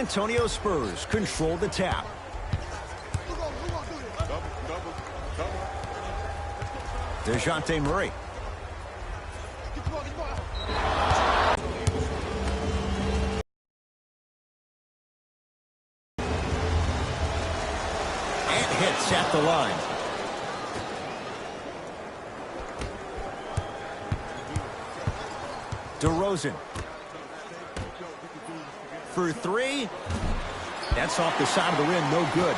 Antonio Spurs control the tap. DeJounte Murray. And hits at the line. DeRozan. For three. That's off the side of the rim, no good.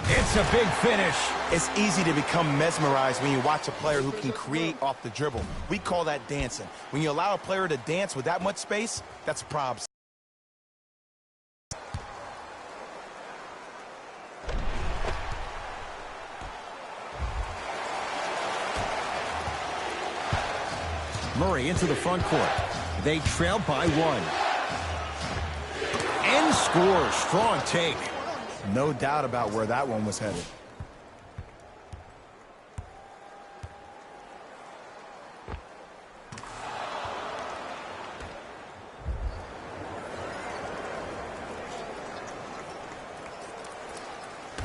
It's a big finish. It's easy to become mesmerized when you watch a player who can create off the dribble. We call that dancing. When you allow a player to dance with that much space, that's a problem. Murray into the front court. They trail by one. And scores. Strong take. No doubt about where that one was headed.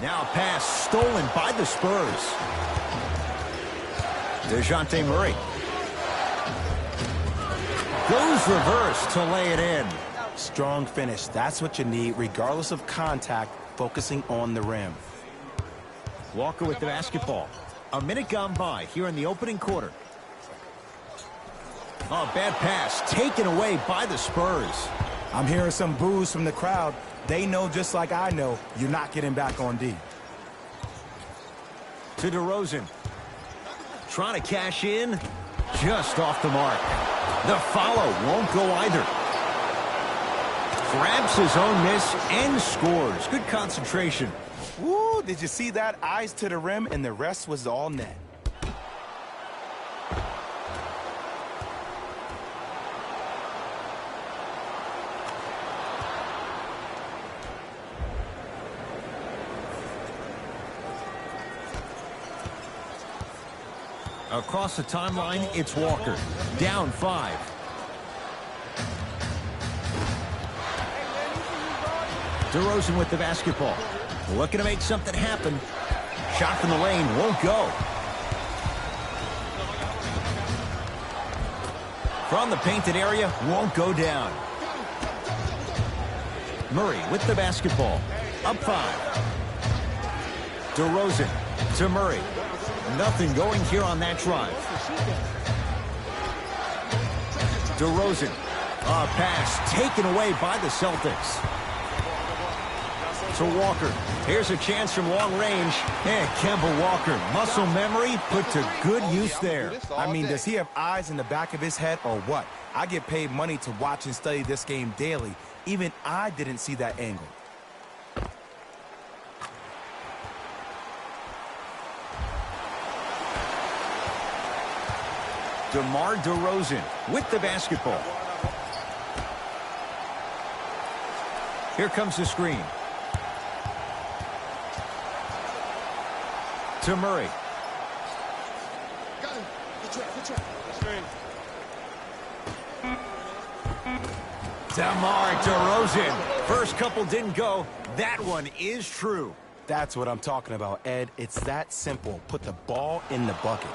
Now pass stolen by the Spurs. DeJounte Murray. Goes reverse to lay it in. Strong finish. That's what you need, regardless of contact, focusing on the rim. Walker with the basketball. A minute gone by here in the opening quarter. Oh, bad pass. Taken away by the Spurs. I'm hearing some boos from the crowd. They know, just like I know, you're not getting back on D. To DeRozan. Trying to cash in. Just off the mark. The follow won't go either. Grabs his own miss and scores. Good concentration. Woo, did you see that? Eyes to the rim, and the rest was all net. Across the timeline, it's Walker. Down 5. DeRozan with the basketball. Looking to make something happen. Shot from the lane won't go. From the painted area, won't go down. Murray with the basketball. Up 5. DeRozan to Murray. Nothing going here on that drive. DeRozan. A pass taken away by the Celtics. To Walker. Here's a chance from long range. And Kemba Walker. Muscle memory put to good use there. I mean, does he have eyes in the back of his head or what? I get paid money to watch and study this game daily. Even I didn't see that angle. DeMar DeRozan with the basketball. Here comes the screen. To Murray. DeMar DeRozan. First couple didn't go. That one is true. That's what I'm talking about, Ed. It's that simple. Put the ball in the bucket.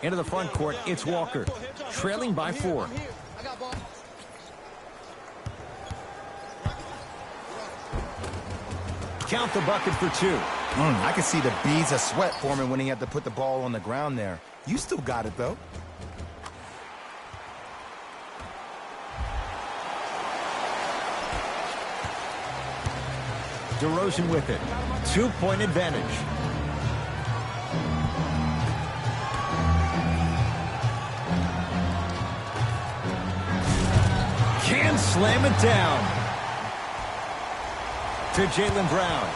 Into the front court, it's Walker. Trailing by 4. Count the bucket for 2. I could see the beads of sweat forming when he had to put the ball on the ground there. You still got it, though. DeRozan with it. 2-point advantage. Can slam it down. To Jaylen Brown.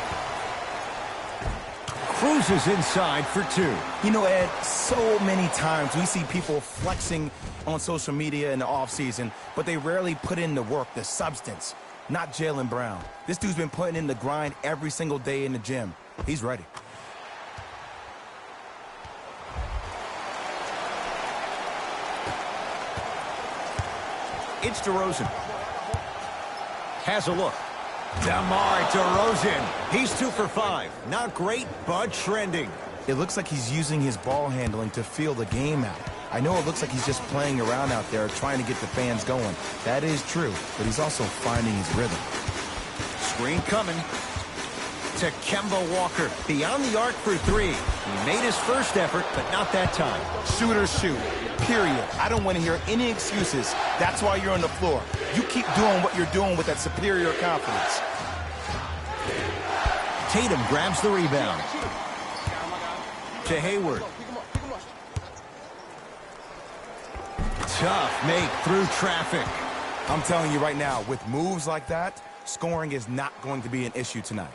Cruises inside for 2. You know, Ed, so many times we see people flexing on social media in the offseason, but they rarely put in the work, the substance. Not Jaylen Brown. This dude's been putting in the grind every single day in the gym. He's ready. It's DeRozan. Has a look. DeMar DeRozan. He's 2 for 5. Not great, but trending. It looks like he's using his ball handling to feel the game out. I know it looks like he's just playing around out there trying to get the fans going. That is true, but he's also finding his rhythm. Screen coming. To Kemba Walker. Beyond the arc for 3. He made his first effort, but not that time. Shooters shoot, period. I don't want to hear any excuses. That's why you're on the floor. You keep doing what you're doing with that superior confidence. Tatum grabs the rebound. To Hayward. Tough make through traffic. I'm telling you right now, with moves like that, scoring is not going to be an issue tonight.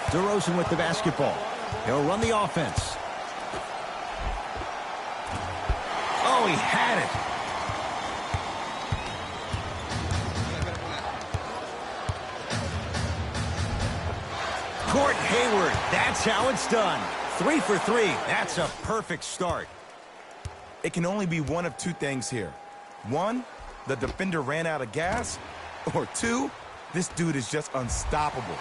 DeRozan with the basketball. He'll run the offense. Oh, he had it. Gordon Hayward, that's how it's done. 3 for 3. That's a perfect start. It can only be one of two things here. One, the defender ran out of gas. Or two, this dude is just unstoppable.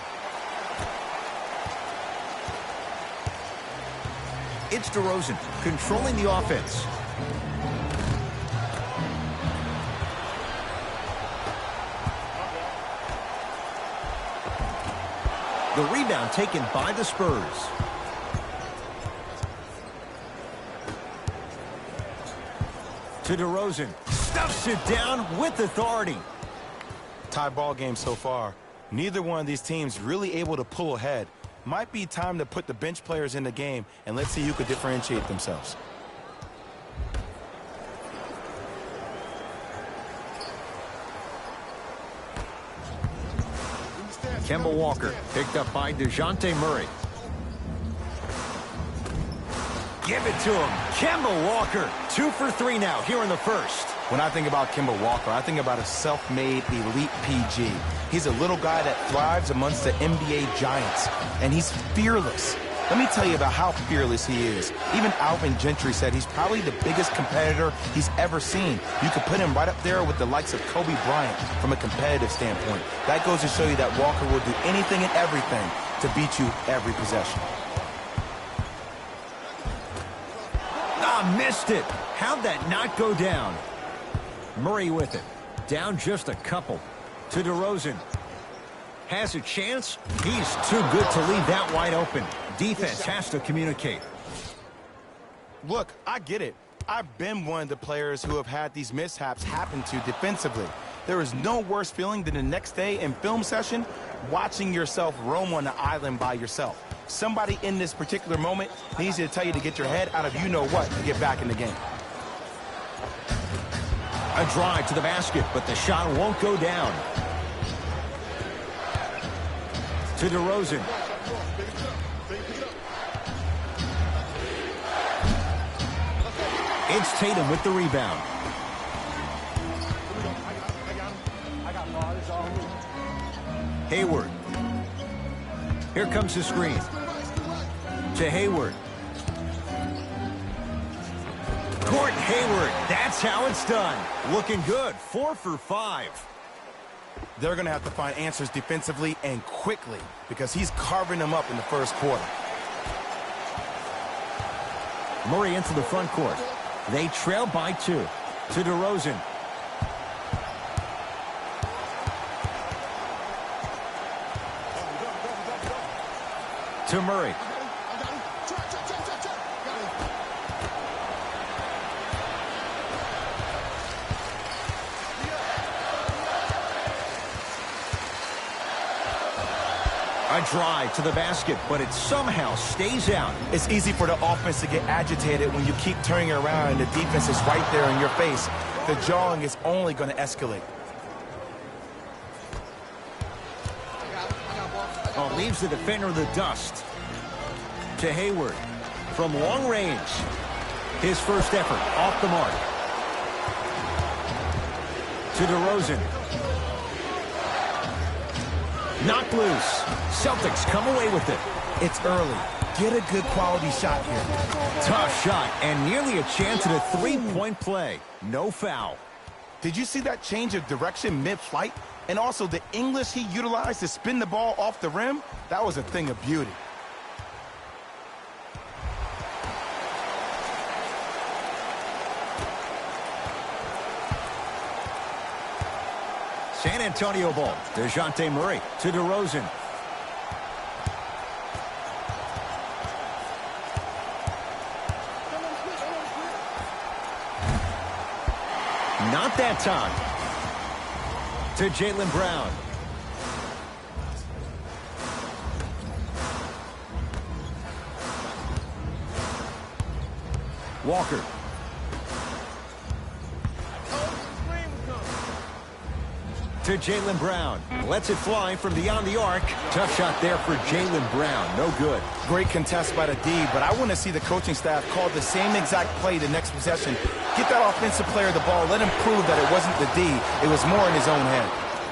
It's DeRozan controlling the offense. The rebound taken by the Spurs. To DeRozan. Stuffs it down with authority. Tie ball game so far. Neither one of these teams really able to pull ahead. Might be time to put the bench players in the game, and let's see who could differentiate themselves. Kemba Walker picked up by DeJounte Murray. Give it to him. Kemba Walker, 2 for 3 now here in the first. When I think about Kemba Walker, I think about a self-made elite PG. He's a little guy that thrives amongst the NBA giants, and he's fearless. Let me tell you about how fearless he is. Even Alvin Gentry said he's probably the biggest competitor he's ever seen. You could put him right up there with the likes of Kobe Bryant from a competitive standpoint. That goes to show you that Walker will do anything and everything to beat you every possession. Ah, missed it. How'd that not go down? Murray with it. Down just a couple. To DeRozan. Has a chance. He's too good to leave that wide open. Defense has to communicate. Look, I get it. I've been one of the players who have had these mishaps happen to defensively. There is no worse feeling than the next day in film session watching yourself roam on the island by yourself. Somebody in this particular moment needs to tell you to get your head out of you-know-what to get back in the game. A drive to the basket, but the shot won't go down. To DeRozan. It's Tatum with the rebound. Hayward. Here comes the screen. To Hayward. Gordon Hayward, that's how it's done. Looking good, 4 for 5. They're going to have to find answers defensively and quickly because he's carving them up in the first quarter. Murray into the front court. They trail by 2. To DeRozan. To Murray. A drive to the basket, but it somehow stays out. It's easy for the offense to get agitated when you keep turning around and the defense is right there in your face. The jawing is only going to escalate. Oh, leaves the defender in the dust. To Hayward. From long range. His first effort off the mark. To DeRozan. Knocked loose. Celtics come away with it. It's early. Get a good quality shot here. Tough shot and nearly a chance at a three-point play. No foul. Did you see that change of direction mid-flight? And also the English he utilized to spin the ball off the rim? That was a thing of beauty. San Antonio ball. DeJounte Murray to DeRozan. Not that time. To Jaylen Brown. Walker. To Jaylen Brown. Lets it fly from beyond the arc. Tough shot there for Jaylen Brown. No good. Great contest by the D, but I want to see the coaching staff call the same exact play the next possession. Get that offensive player the ball. Let him prove that it wasn't the D. It was more in his own head.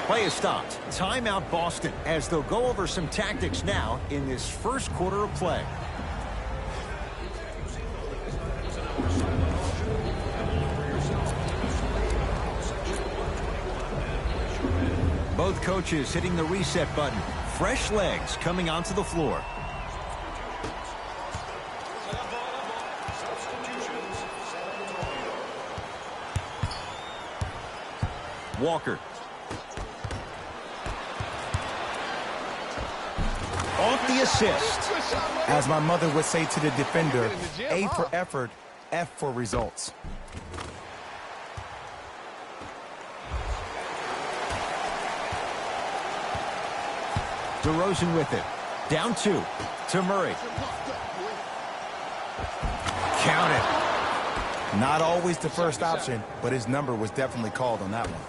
Play is stopped. Timeout Boston as they'll go over some tactics now in this first quarter of play. Both coaches hitting the reset button. Fresh legs coming onto the floor. Walker. Off the assist. As my mother would say to the defender, A for effort, F for results. DeRozan with it. Down 2 to Murray. Count it. Not always the first option, but his number was definitely called on that one.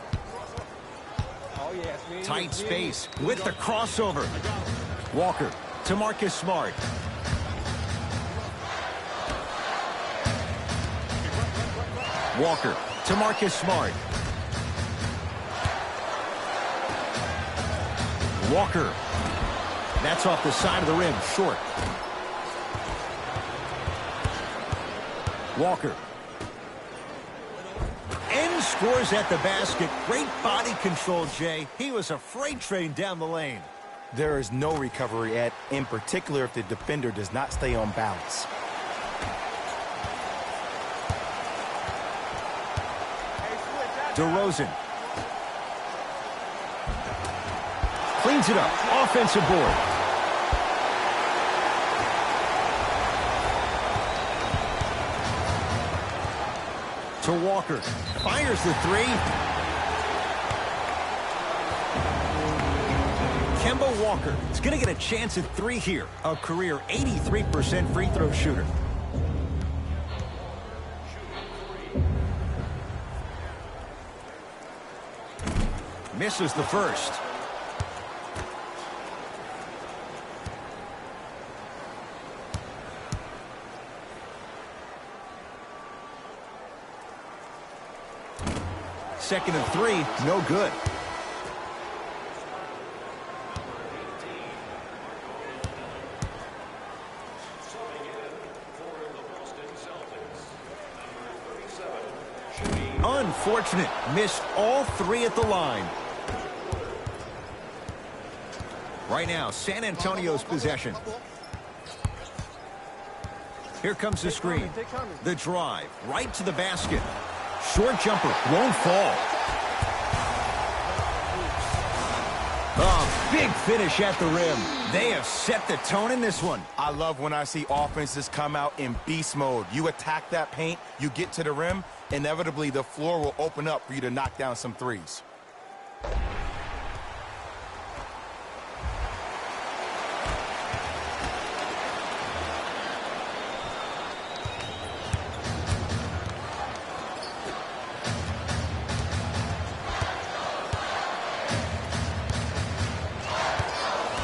Tight space with the crossover. Walker to Marcus Smart. Walker to Marcus Smart. Walker. That's off the side of the rim, short. Walker. And scores at the basket. Great body control, Jay. He was a freight train down the lane. There is no recovery, Ed, in particular if the defender does not stay on balance. DeRozan. Cleans it up. Offensive board. To Walker. Fires the three. Kemba Walker is going to get a chance at 3 here. A career 83% free throw shooter. Misses the first. Second and 3, no good. Unfortunate. Missed all 3 at the line. Right now, San Antonio's possession. Here comes the screen. The drive. Right to the basket. Short jumper. Won't fall. Oh, big finish at the rim. They have set the tone in this one. I love when I see offenses come out in beast mode. You attack that paint, you get to the rim, inevitably the floor will open up for you to knock down some threes.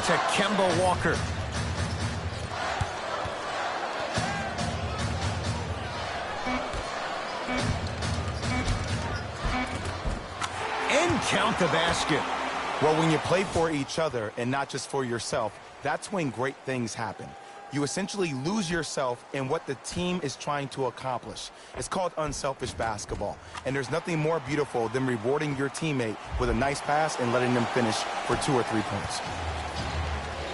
To Kemba Walker. And count the basket. Well, when you play for each other and not just for yourself, that's when great things happen. you essentially lose yourself in what the team is trying to accomplish. It's called unselfish basketball, and there's nothing more beautiful than rewarding your teammate with a nice pass and letting them finish for 2 or 3 points.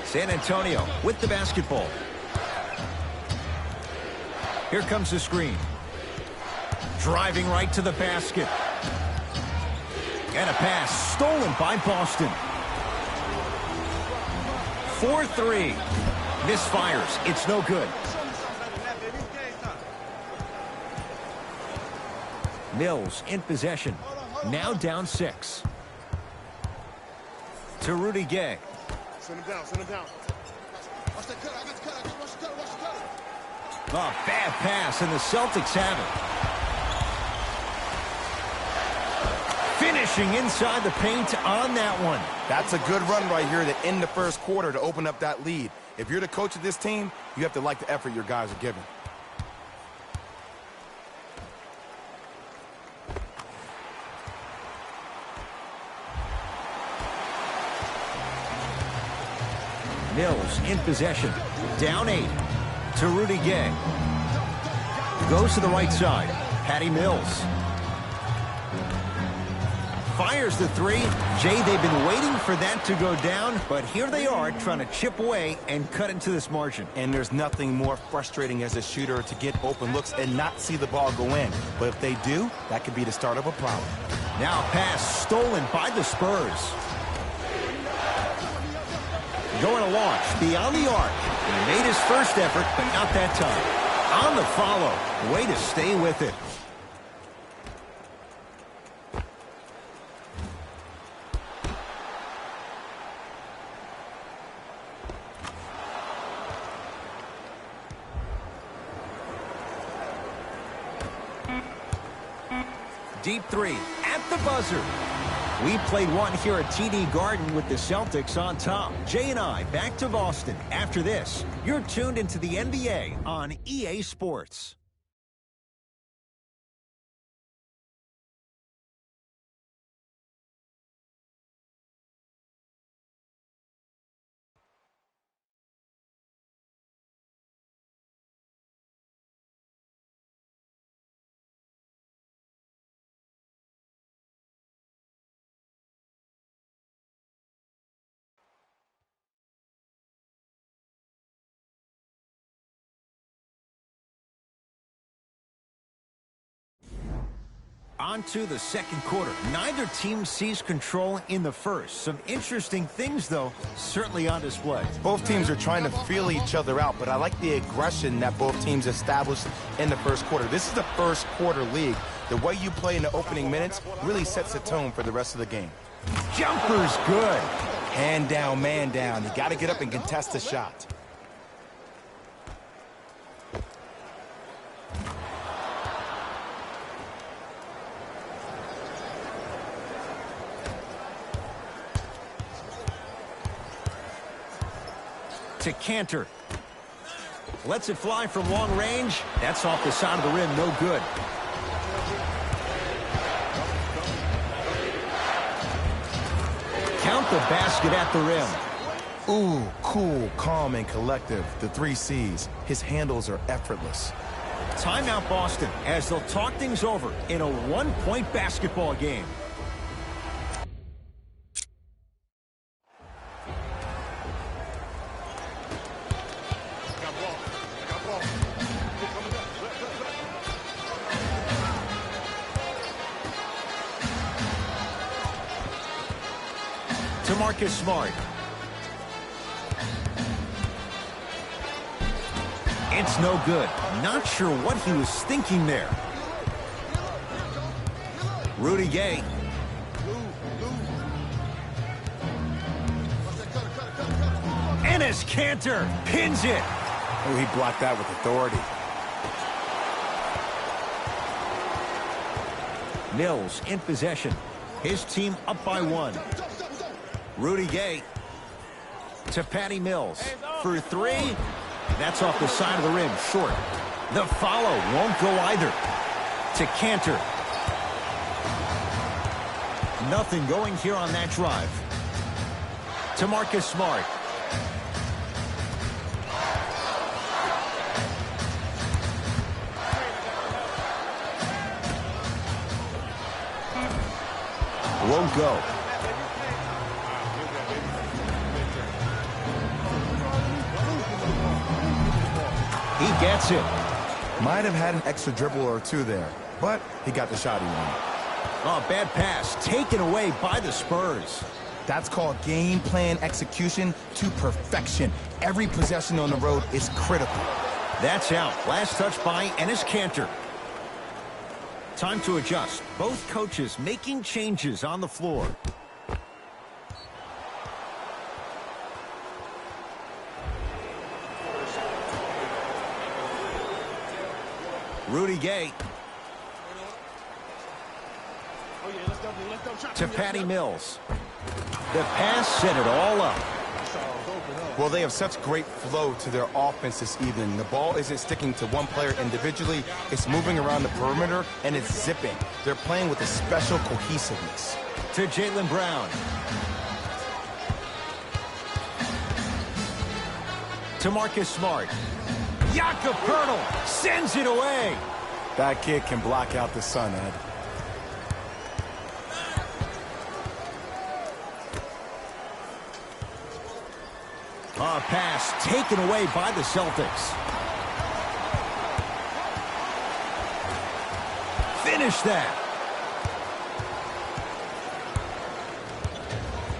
San Antonio with the basketball. Here comes the screen. Driving right to the basket. And a pass stolen by Boston. 4-3. Misfires. It's no good. Mills in possession. Now down 6. To Rudy Gay. Send him down, send him down. Watch that cut, I got the cut, watch the cut, watch the cut. A bad pass, and the Celtics have it. Finishing inside the paint on that one. That's a good run right here to end the first quarter to open up that lead. If you're the coach of this team, you have to like the effort your guys are giving. Mills in possession. Down 8 to Rudy Gay. Goes to the right side. Patty Mills. Fires the 3. Jay, they've been waiting for that to go down, but here they are trying to chip away and cut into this margin. And there's nothing more frustrating as a shooter to get open looks and not see the ball go in. But if they do, that could be the start of a problem. Now a pass stolen by the Spurs. Going to launch beyond the arc. He made his first effort, but not that time. On the follow. Way to stay with it. Deep 3 at the buzzer. We played one here at TD Garden with the Celtics on top. Jay and I back to Boston. After this, you're tuned into the NBA on EA Sports. On to the second quarter. Neither team sees control in the first. Some interesting things, though, certainly on display. Both teams are trying to feel each other out, but I like the aggression that both teams established in the first quarter. This is a first quarter league. The way you play in the opening minutes really sets the tone for the rest of the game. Jumper's good. Hand down, man down. You got to get up and contest the shot. To Cantor. Lets it fly from long range. That's off the side of the rim. No good. Count the basket at the rim. Ooh, cool, calm, and collective. The 3 C's. His handles are effortless. Timeout Boston as they'll talk things over in a 1-point basketball game. To Marcus Smart. It's no good. Not sure what he was thinking there. Rudy Gay. Enes Kanter pins it. Oh, he blocked that with authority. Mills in possession. His team up by 1. Rudy Gay to Patty Mills for 3. That's off the side of the rim, short. The follow won't go either. To Cantor. Nothing going here on that drive. To Marcus Smart. won't go. He gets it. Might have had an extra dribble or two there, but he got the shot he wanted. Oh, bad pass taken away by the Spurs. That's called game plan execution to perfection. Every possession on the road is critical. That's out. Last touch by Enes Kanter. Time to adjust. Both coaches making changes on the floor. Rudy Gay to Patty Mills. The pass set it all up. Well, they have such great flow to their offense this evening. The ball isn't sticking to one player individually. It's moving around the perimeter, and it's zipping. They're playing with a special cohesiveness. To Jaylen Brown. To Marcus Smart. Jakob Poeltl sends it away. That kid can block out the sun, Ed. A pass taken away by the Celtics. Finish that.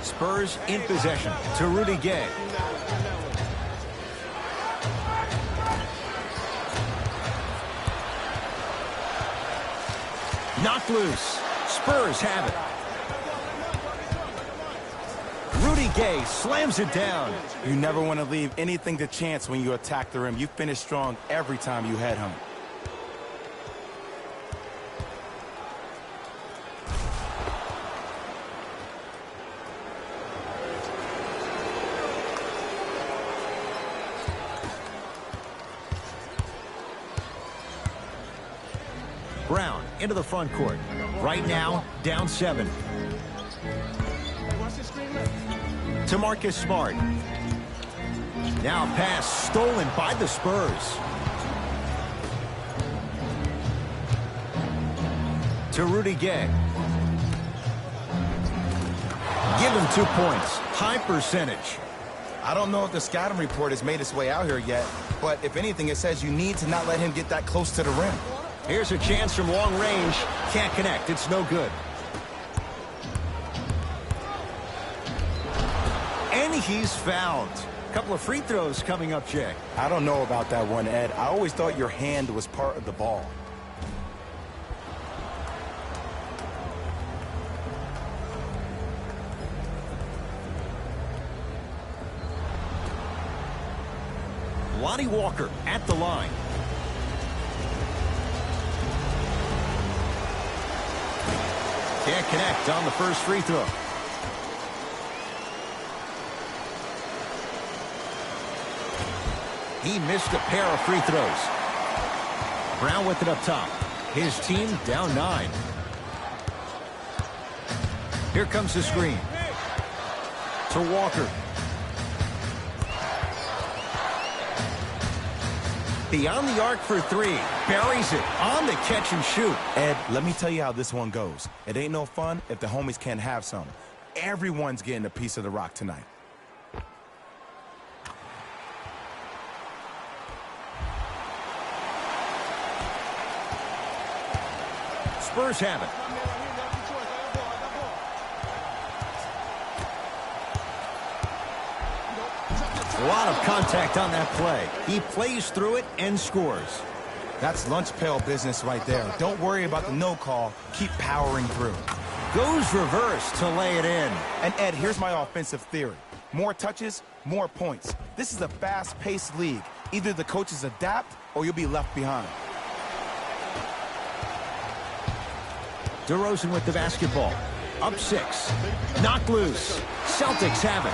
Spurs in possession to Rudy Gay. Knocked loose. Spurs have it. Rudy Gay slams it down. You never want to leave anything to chance when you attack the rim. You finish strong every time you head home. Brown into the front court. Right now, down 7. To Marcus Smart. Now pass stolen by the Spurs. To Rudy Gay. Give him 2 points. High percentage. I don't know if the scouting report has made its way out here yet, but if anything, it says you need to not let him get that close to the rim. Here's a chance from long range. Can't connect. It's no good. And he's fouled. A couple of free throws coming up, Jay. I don't know about that one, Ed. I always thought your hand was part of the ball. Lonnie Walker at the line. Can't connect on the first free throw. He missed a pair of free throws. Brown with it up top. His team down 9. Here comes the screen. To Walker. Beyond the arc for 3. Buries it on the catch and shoot. Ed, let me tell you how this one goes. It ain't no fun if the homies can't have some. Everyone's getting a piece of the rock tonight. Spurs have it. A lot of contact on that play. He plays through it and scores. That's lunch pail business right there. Don't worry about the no call. Keep powering through. Goes reverse to lay it in. And Ed, here's my offensive theory. More touches, more points. This is a fast-paced league. Either the coaches adapt or you'll be left behind. DeRozan with the basketball. Up 6. Knocked loose. Celtics have it.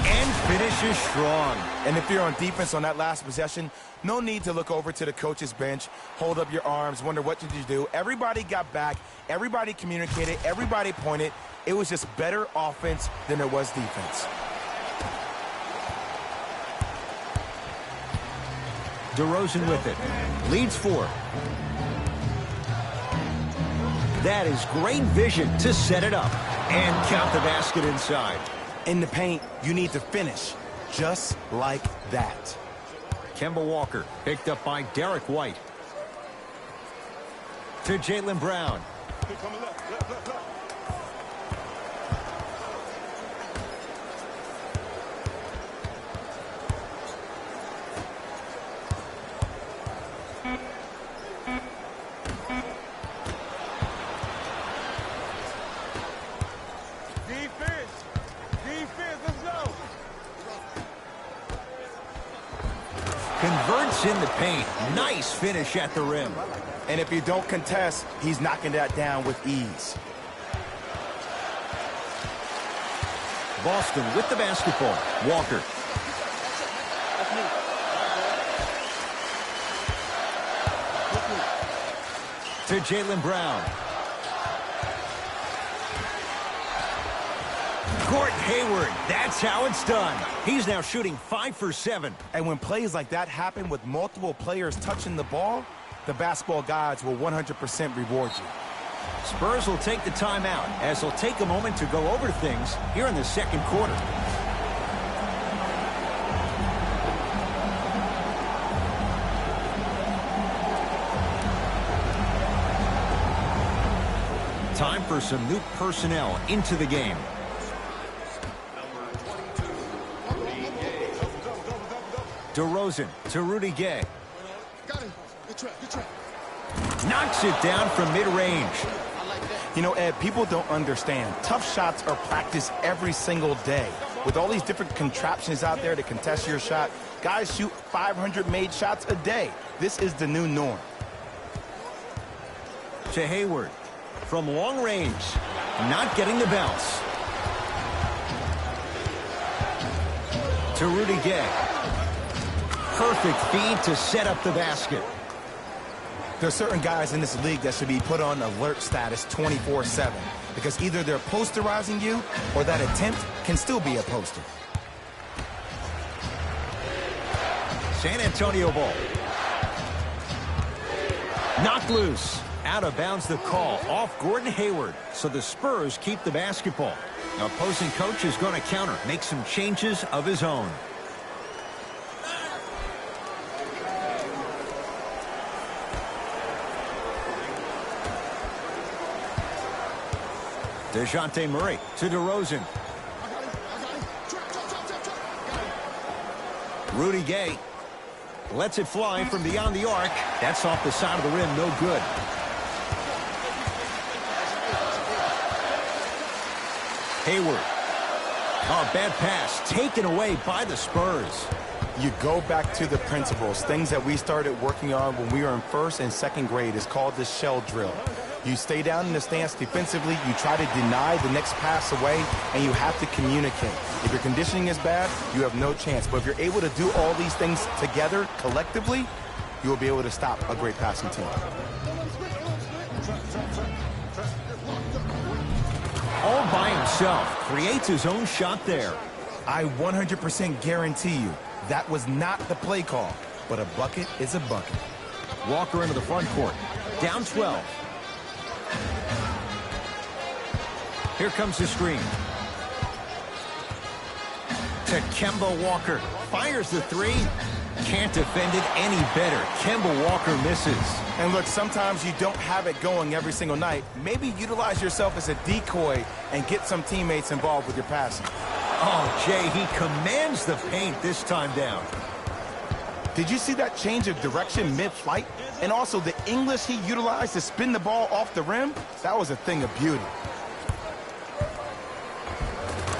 And finishes strong. And if you're on defense on that last possession, no need to look over to the coach's bench, hold up your arms, wonder what did you do. Everybody got back. Everybody communicated. Everybody pointed. It was just better offense than it was defense. DeRozan with it. Leads 4. That is great vision to set it up and count the basket inside. In the paint, you need to finish just like that. Kemba Walker picked up by Derek White. To Jaylen Brown. Here coming left, left, left, left. Converts in the paint. Nice finish at the rim. And if you don't contest, he's knocking that down with ease. Boston with the basketball. Walker. To Jaylen Brown. Gordon Hayward, that's how it's done. He's now shooting 5 for 7. And when plays like that happen with multiple players touching the ball, the basketball gods will 100% reward you. Spurs will take the timeout as they'll take a moment to go over things here in the second quarter. Time for some new personnel into the game. DeRozan to Rudy Gay. Got him. Good trap, good trap. Knocks it down from mid-range. I like that. You know, Ed, people don't understand. Tough shots are practiced every single day. With all these different contraptions out there to contest your shot, guys shoot 500 made shots a day. This is the new norm. To Hayward. From long range. Not getting the bounce. To Rudy Gay. Perfect feed to set up the basket. There are certain guys in this league that should be put on alert status 24/7 because either they're posterizing you or that attempt can still be a poster. San Antonio ball. Knocked loose. Out of bounds the call off Gordon Hayward. So the Spurs keep the basketball. Now opposing coach is going to counter. Make some changes of his own. DeJounte Murray to DeRozan. I got him. Trap, trap, trap, trap, trap. Got him. Rudy Gay lets it fly from beyond the arc. That's off the side of the rim. No good. Hayward. Oh, bad pass. Taken away by the Spurs. You go back to the principles, things that we started working on when we were in first and second grade. It's called the shell drill. You stay down in the stance defensively, you try to deny the next pass away, and you have to communicate. If your conditioning is bad, you have no chance. But if you're able to do all these things together, collectively, you will be able to stop a great passing team. All by himself. Creates his own shot there. I 100% guarantee you that was not the play call, but a bucket is a bucket. Walker into the front court. Down 12. Here comes the screen. To Kemba Walker. Fires the three. Can't defend it any better. Kemba Walker misses. And look, sometimes you don't have it going every single night. Maybe utilize yourself as a decoy and get some teammates involved with your passing. Oh, Jay, he commands the paint this time down. Did you see that change of direction mid-flight? And also the English he utilized to spin the ball off the rim? That was a thing of beauty.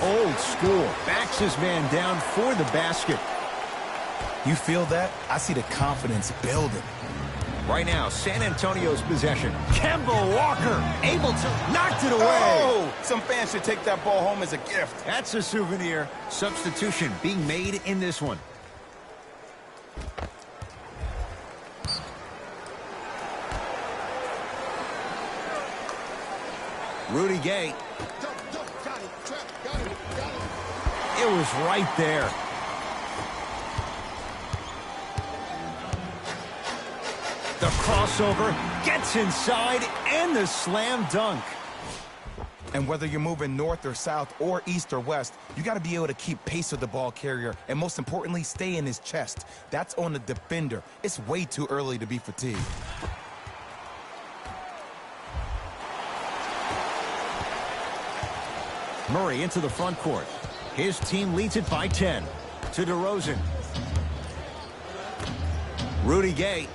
Old school. Backs his man down for the basket. You feel that? I see the confidence building. Right now, San Antonio's possession. Kemba Walker able to knocked it away. Oh, some fans should take that ball home as a gift. That's a souvenir. Substitution being made in this one. Rudy Gay. Got him. Trap. Got him. Got him. It was right there. The crossover gets inside and the slam dunk. And whether you're moving north or south or east or west, you got to be able to keep pace with the ball carrier and, most importantly, stay in his chest. That's on the defender. It's way too early to be fatigued. Murray into the front court. His team leads it by 10. To DeRozan. Rudy Gay.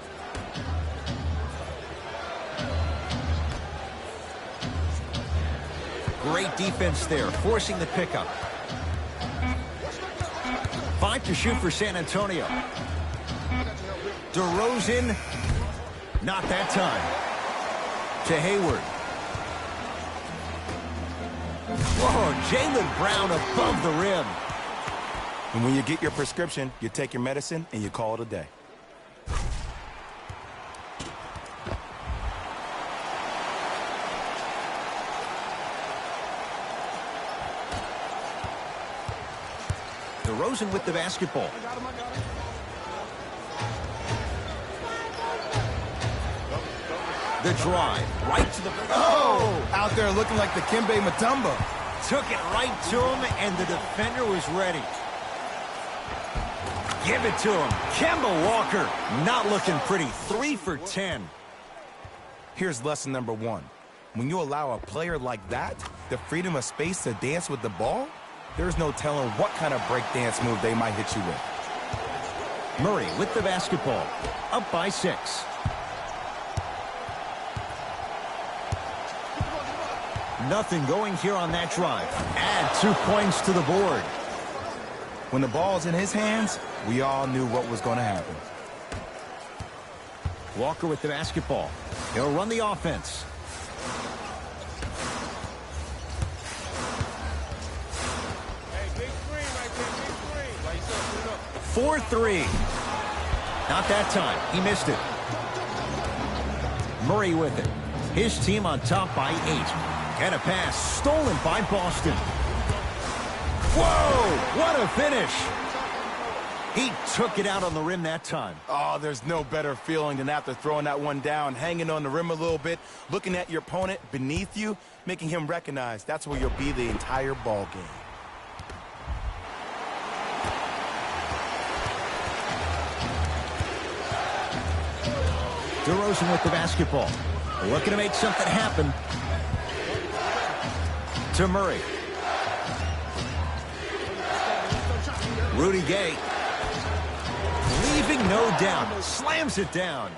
Great defense there, forcing the pickup. 5 to shoot for San Antonio. DeRozan, not that time. To Hayward. Whoa, Jaylen Brown above the rim. And when you get your prescription, you take your medicine and you call it a day. DeRozan with the basketball. The drive, right to the... Oh! Out there looking like the Kimbe Mutombo. Took it right to him, and the defender was ready. Give it to him. Kemba Walker, not looking pretty. 3 for 10. Here's lesson number 1. When you allow a player like that the freedom of space to dance with the ball, there's no telling what kind of breakdance move they might hit you with. Murray with the basketball. Up by 6. Nothing going here on that drive. Add 2 points to the board. When the ball's in his hands, we all knew what was going to happen. Walker with the basketball. He'll run the offense. Hey, big screen right there, big screen. Like you said, put it up. 4-3. Not that time. He missed it. Murray with it. His team on top by 8. And a pass stolen by Boston. Whoa! What a finish! He took it out on the rim that time. Oh, there's no better feeling than after throwing that one down, hanging on the rim a little bit, looking at your opponent beneath you, making him recognize that's where you'll be the entire ball game. DeRozan with the basketball. Looking to make something happen. To Murray. Rudy Gay. Leaving no doubt. Slams it down.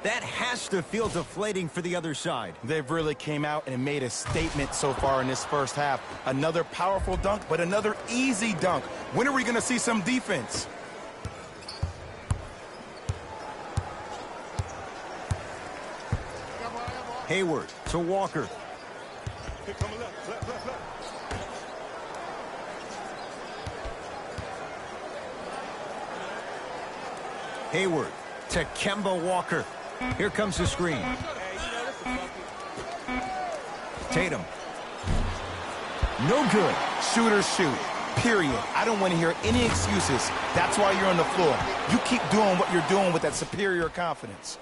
That has to feel deflating for the other side. They've really came out and made a statement so far in this first half. Another powerful dunk, but another easy dunk. When are we going to see some defense? Hayward to Walker. Here come left, left, left, left. Hayward to Kemba Walker. Here comes the screen. Tatum. No good. Shooters shoot, period. I don't want to hear any excuses. That's why you're on the floor. You keep doing what you're doing with that superior confidence.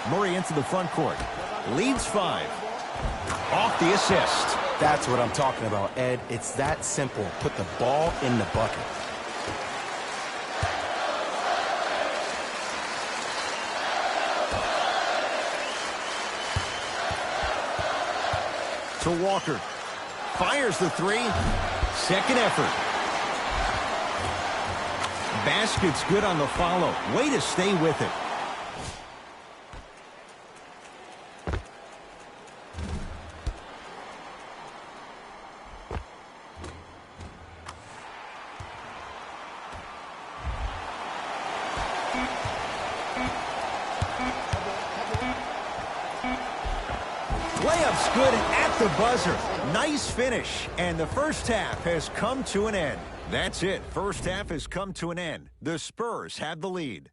Murray into the front court. Leads 5. Off the assist. That's what I'm talking about, Ed. It's that simple. Put the ball in the bucket. To Walker. Fires the 3. Second effort. Basket's good on the follow. Way to stay with it. Layup's good at the buzzer. Nice finish. And the first half has come to an end. That's it. First half has come to an end. The Spurs have the lead.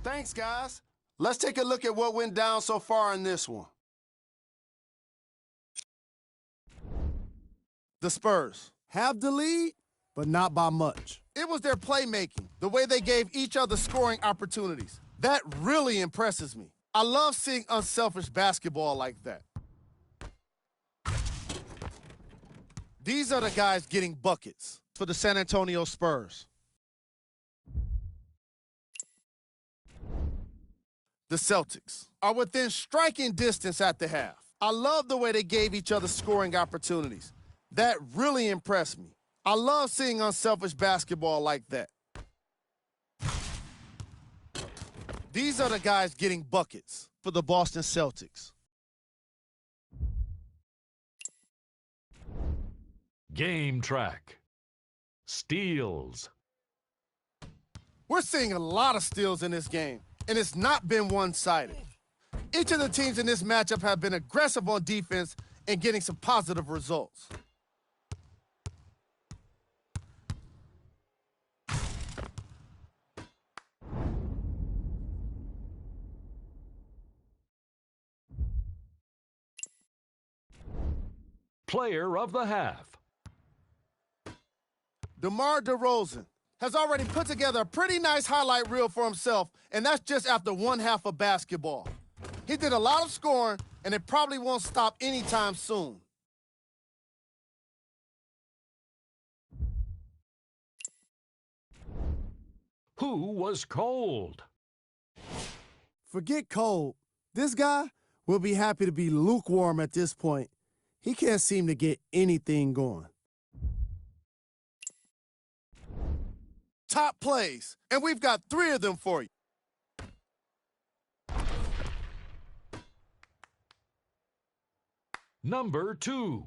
Thanks, guys. Let's take a look at what went down so far in this one. The Spurs have the lead, but not by much. It was their playmaking, the way they gave each other scoring opportunities. That really impresses me. I love seeing unselfish basketball like that. These are the guys getting buckets for the San Antonio Spurs. The Celtics are within striking distance at the half. I love the way they gave each other scoring opportunities. That really impressed me. I love seeing unselfish basketball like that. These are the guys getting buckets for the Boston Celtics. Game track. Steals. We're seeing a lot of steals in this game, and it's not been one-sided. Each of the teams in this matchup have been aggressive on defense and getting some positive results. Player of the half. DeMar DeRozan has already put together a pretty nice highlight reel for himself, and that's just after one half of basketball. He did a lot of scoring, and it probably won't stop anytime soon. Who was cold? Forget cold. This guy will be happy to be lukewarm at this point. He can't seem to get anything going. Top plays, and we've got 3 of them for you. Number 2.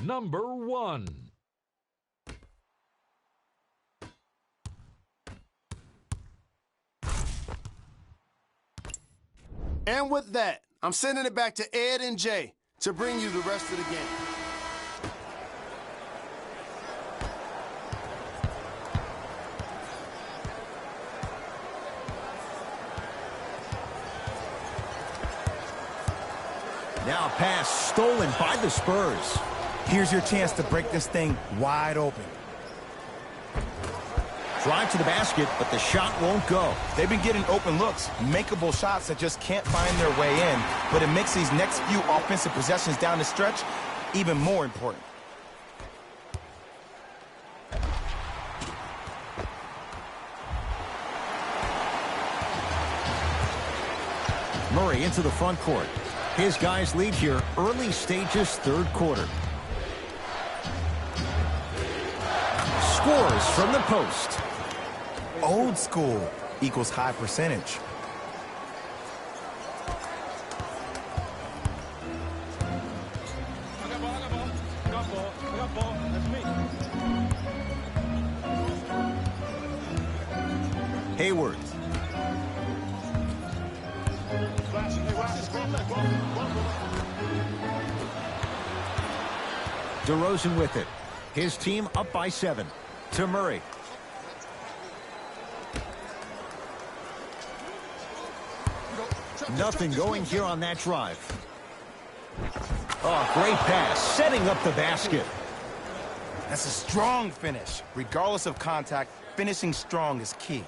Number 1. And with that, I'm sending it back to Ed and Jay to bring you the rest of the game. Now a pass stolen by the Spurs. Here's your chance to break this thing wide open. Drive to the basket, but the shot won't go. They've been getting open looks, makeable shots that just can't find their way in, but it makes these next few offensive possessions down the stretch even more important. Murray into the front court. His guys lead here early stages, third quarter. Scores from the post. Old school equals high percentage. Hayward. DeRozan with it. His team up by 7. To Murray. Nothing going here on that drive. Oh, great pass, setting up the basket. That's a strong finish. Regardless of contact, finishing strong is key.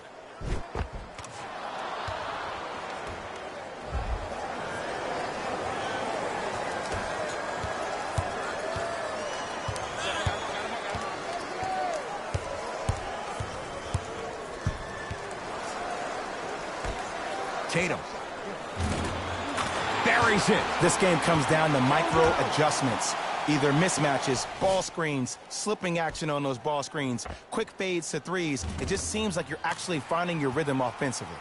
Tatum. Buries it. This game comes down to micro adjustments. Either mismatches, ball screens, slipping action on those ball screens, quick fades to threes. It just seems like you're actually finding your rhythm offensively.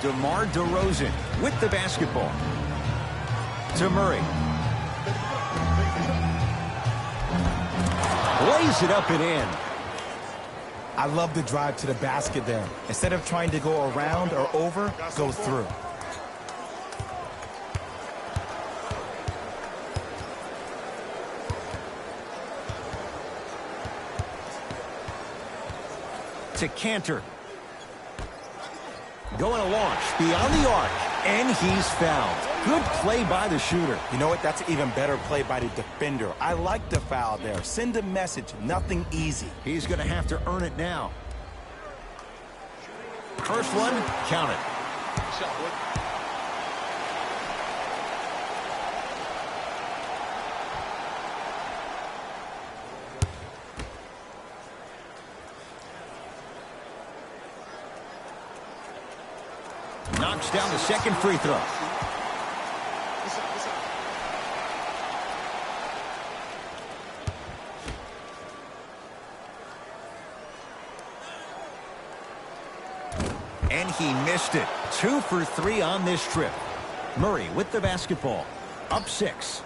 DeMar DeRozan with the basketball. To Murray. Lays it up and in. I love the drive to the basket there. Instead of trying to go around or over, go through. To Cantor. Going to launch beyond the arc, and he's fouled. Good play by the shooter. You know what? That's an even better play by the defender. I like the foul there. Send a message. Nothing easy. He's going to have to earn it now. First one, count it. Knocks down the second free throw. And he missed it. 2 for 3 on this trip. Murray with the basketball. Up 6.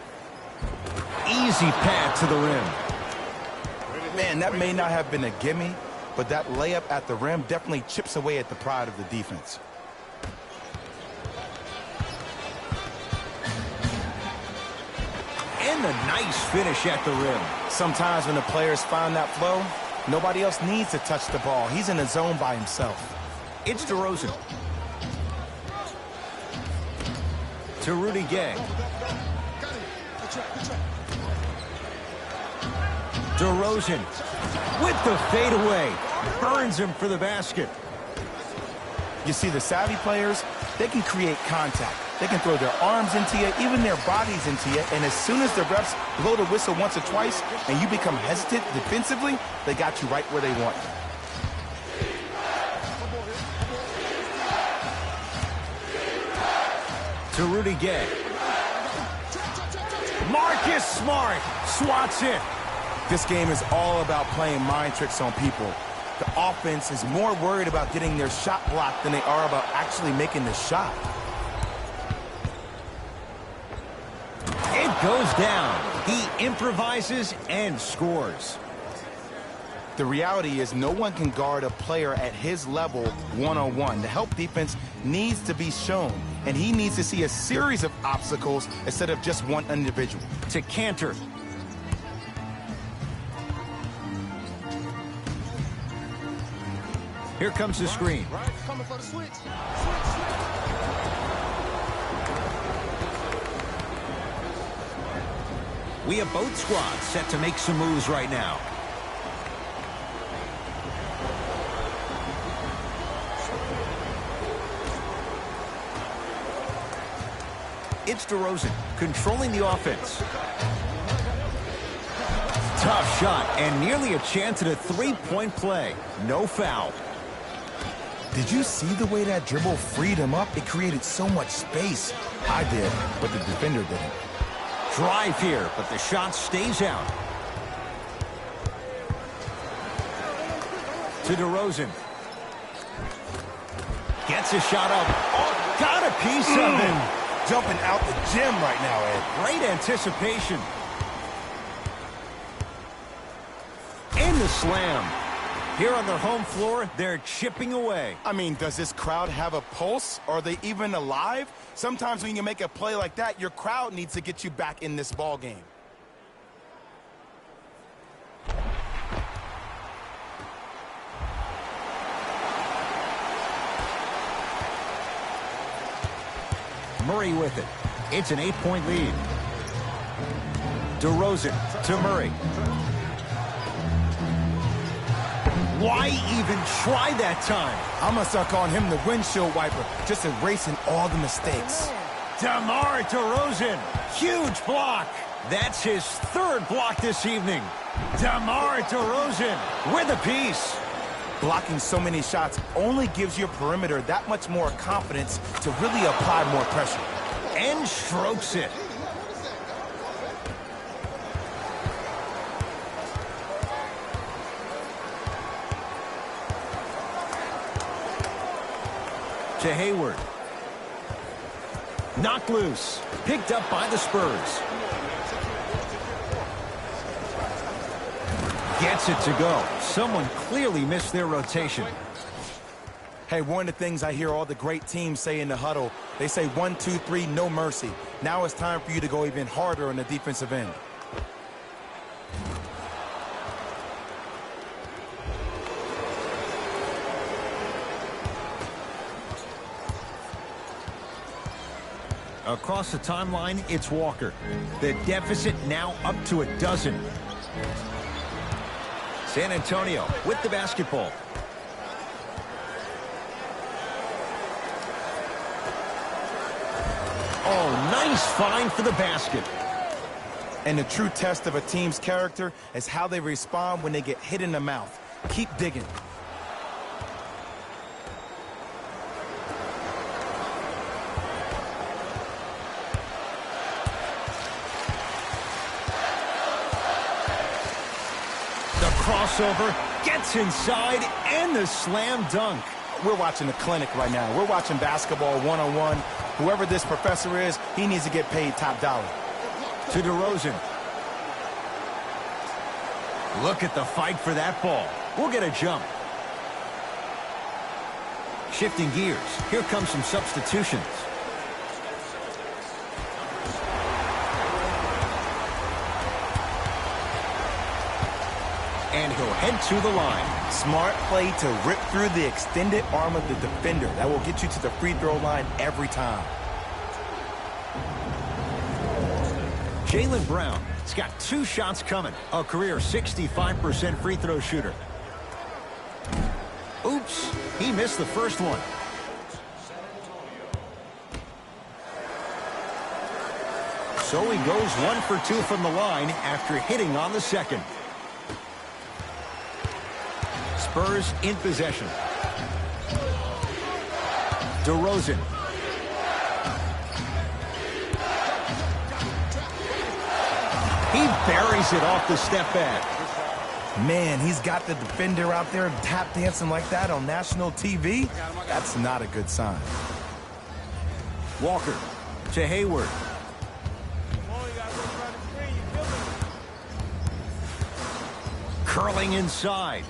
Easy pad to the rim. Man, that may not have been a gimme, but that layup at the rim definitely chips away at the pride of the defense. And a nice finish at the rim. Sometimes when the players find that flow, nobody else needs to touch the ball. He's in the zone by himself. It's DeRozan. To Rudy Gay. DeRozan with the fadeaway. Burns him for the basket. You see, the savvy players, they can create contact. They can throw their arms into you, even their bodies into you, and as soon as the refs blow the whistle once or twice and you become hesitant defensively, they got you right where they want you. To Rudy Gay. Marcus Smart swats it. This game is all about playing mind tricks on people. The offense is more worried about getting their shot blocked than they are about actually making the shot. It goes down. He improvises and scores. The reality is no one can guard a player at his level one-on-one. The help defense needs to be shown, and he needs to see a series of obstacles instead of just one individual. To Cantor. Here comes the screen. Coming for the switch. We have both squads set to make some moves right now. It's DeRozan controlling the offense. Tough shot and nearly a chance at a three-point play. No foul. Did you see the way that dribble freed him up? It created so much space. I did, but the defender didn't. Drive here, but the shot stays out. To DeRozan. Gets a shot up. Oh, got a piece of it. Jumping out the gym right now, Ed. Great anticipation. And the slam. Here on their home floor, they're chipping away. I mean, does this crowd have a pulse? Are they even alive? Sometimes when you make a play like that, your crowd needs to get you back in this ball game. Murray with it. It's an 8-point lead. DeRozan to Murray. Why even try that time? I'm going to start calling him the windshield wiper, just erasing all the mistakes. DeMar DeRozan. Huge block. That's his third block this evening. DeMar DeRozan with a piece. Blocking so many shots only gives your perimeter that much more confidence to really apply more pressure. And strokes it. To Hayward. Knocked loose. Picked up by the Spurs. Gets it to go. Someone clearly missed their rotation. Hey, one of the things I hear all the great teams say in the huddle, they say 1, 2, 3, no mercy. Now it's time for you to go even harder on the defensive end. Across the timeline, it's Walker. The deficit now up to 12. San Antonio with the basketball. Oh, nice find for the basket. And the true test of a team's character is how they respond when they get hit in the mouth. Keep digging. Crossover, gets inside, and the slam dunk. We're watching a clinic right now. We're watching basketball one-on-one. Whoever this professor is, he needs to get paid top dollar. To DeRozan. Look at the fight for that ball. We'll get a jump. Shifting gears. Here comes some substitutions. And he'll head to the line. Smart play to rip through the extended arm of the defender. That will get you to the free throw line every time. Jaylen Brown has got 2 shots coming. A career 65% free throw shooter. Oops, he missed the first one. So he goes 1 for 2 from the line after hitting on the second. Spurs in possession. DeRozan. He buries it off the step back. Man, he's got the defender out there tap dancing like that on national TV. That's not a good sign. Walker to Hayward. Curling inside.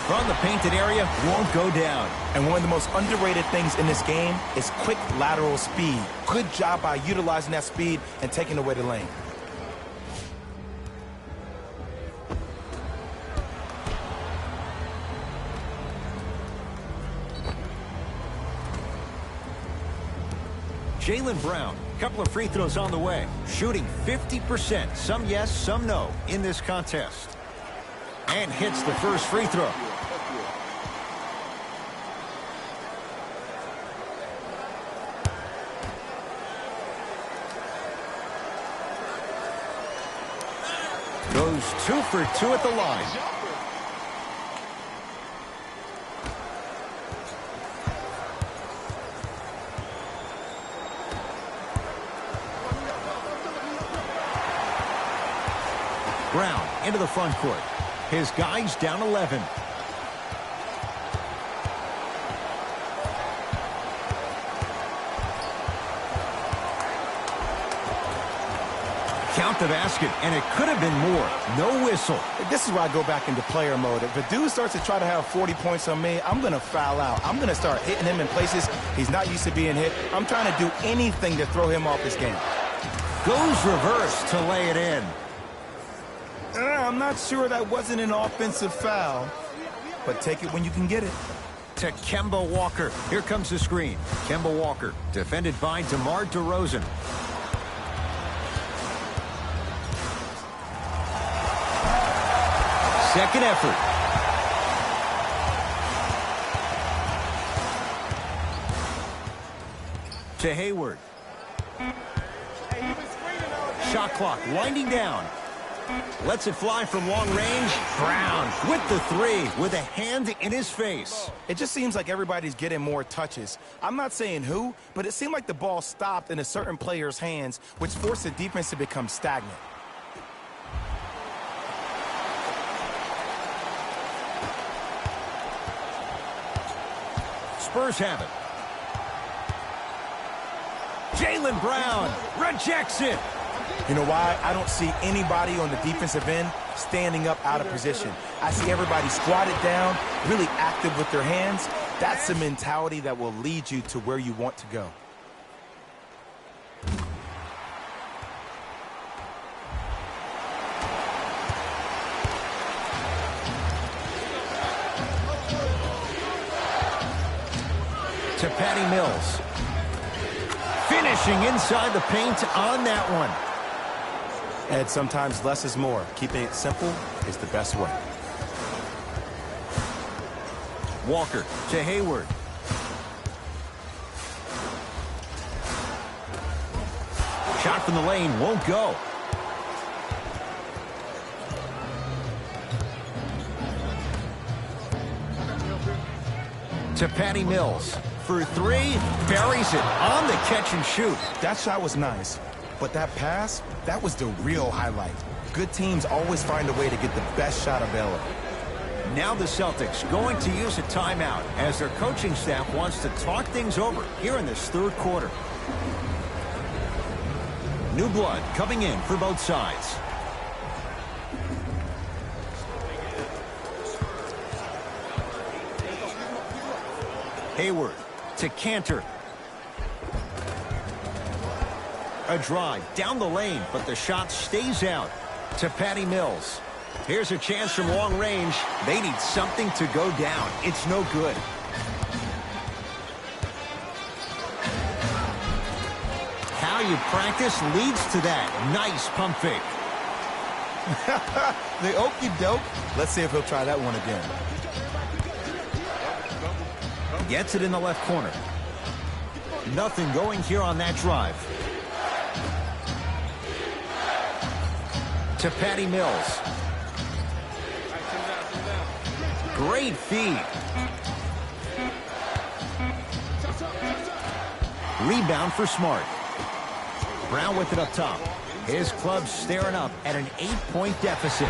From the painted area, won't go down. And one of the most underrated things in this game is quick lateral speed. Good job by utilizing that speed and taking away the lane. Jaylen Brown, a couple of free throws on the way. Shooting 50%, some yes, some no, in this contest. And hits the first free throw. Goes 2 for 2 at the line. Brown into the front court. His guys down 11. Count the basket, and it could have been more. No whistle. This is where I go back into player mode. If a dude starts to try to have 40 points on me, I'm going to foul out. I'm going to start hitting him in places he's not used to being hit. I'm trying to do anything to throw him off his game. Goes reverse to lay it in. I'm not sure that wasn't an offensive foul, but take it when you can get it. To Kemba Walker. Here comes the screen. Kemba Walker, defended by DeMar DeRozan. Second effort. To Hayward. Shot clock winding down. Lets it fly from long range. Brown with the 3 with a hand in his face. It just seems like everybody's getting more touches. I'm not saying who, but it seemed like the ball stopped in a certain player's hands, which forced the defense to become stagnant. Spurs have it. Jaylen Brown rejects it. You know why? I don't see anybody on the defensive end standing up out of position. I see everybody squatted down, really active with their hands. That's the mentality that will lead you to where you want to go. To Patty Mills. Finishing inside the paint on that one. And sometimes less is more. Keeping it simple is the best way. Walker to Hayward. Shot from the lane won't go. To Patty Mills. For three, buries it on the catch and shoot. That shot was nice, but that pass, that was the real highlight. Good teams always find a way to get the best shot available. Now the Celtics going to use a timeout as their coaching staff wants to talk things over here in this third quarter. New blood coming in for both sides. Hayward to Cantor. A drive down the lane, but the shot stays out. To Patty Mills. Here's a chance from long range. They need something to go down. It's no good. How you practice leads to that. Nice pump fake. The okey doke. Let's see if he'll try that one again. Gets it in the left corner. Nothing going here on that drive. To Patty Mills. Great feed. Rebound for Smart. Brown with it up top. His club staring up at an 8-point deficit.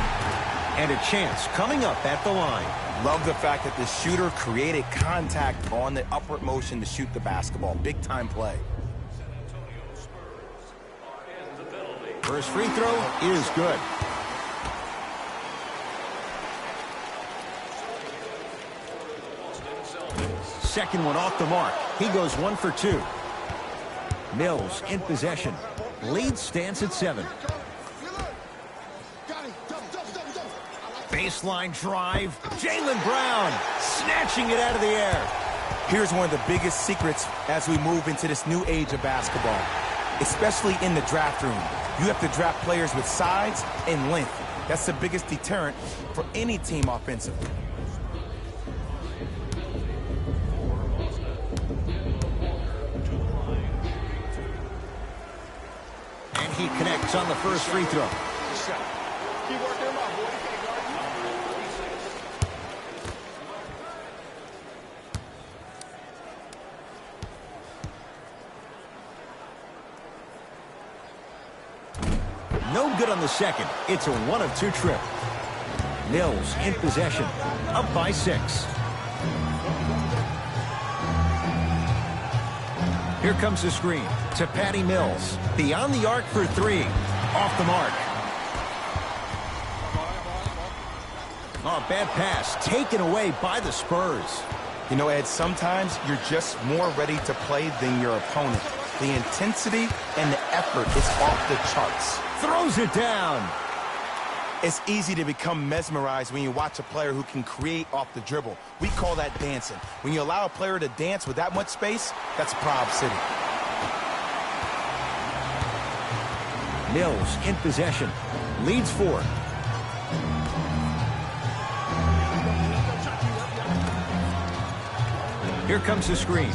And a chance coming up at the line. Love the fact that the shooter created contact on the upward motion to shoot the basketball. Big time play. First free throw is good. Second one off the mark. He goes 1 for 2. Mills in possession. Lead stands at 7. Baseline drive. Jaylen Brown snatching it out of the air. Here's one of the biggest secrets as we move into this new age of basketball, especially in the draft room. You have to draft players with size and length. That's the biggest deterrent for any team offensively. And he connects on the first free throw. No good on the second. It's a 1 of 2 trip. Mills in possession. Up by 6. Here comes the screen to Patty Mills. Beyond the arc for 3. Off the mark. Oh, bad pass. Taken away by the Spurs. You know, Ed, sometimes you're just more ready to play than your opponent. The intensity and the effort is off the charts. Throws it down. It's easy to become mesmerized when you watch a player who can create off the dribble. We call that dancing. When you allow a player to dance with that much space, that's Prob City. Mills in possession. Leads 4. Here comes the screen.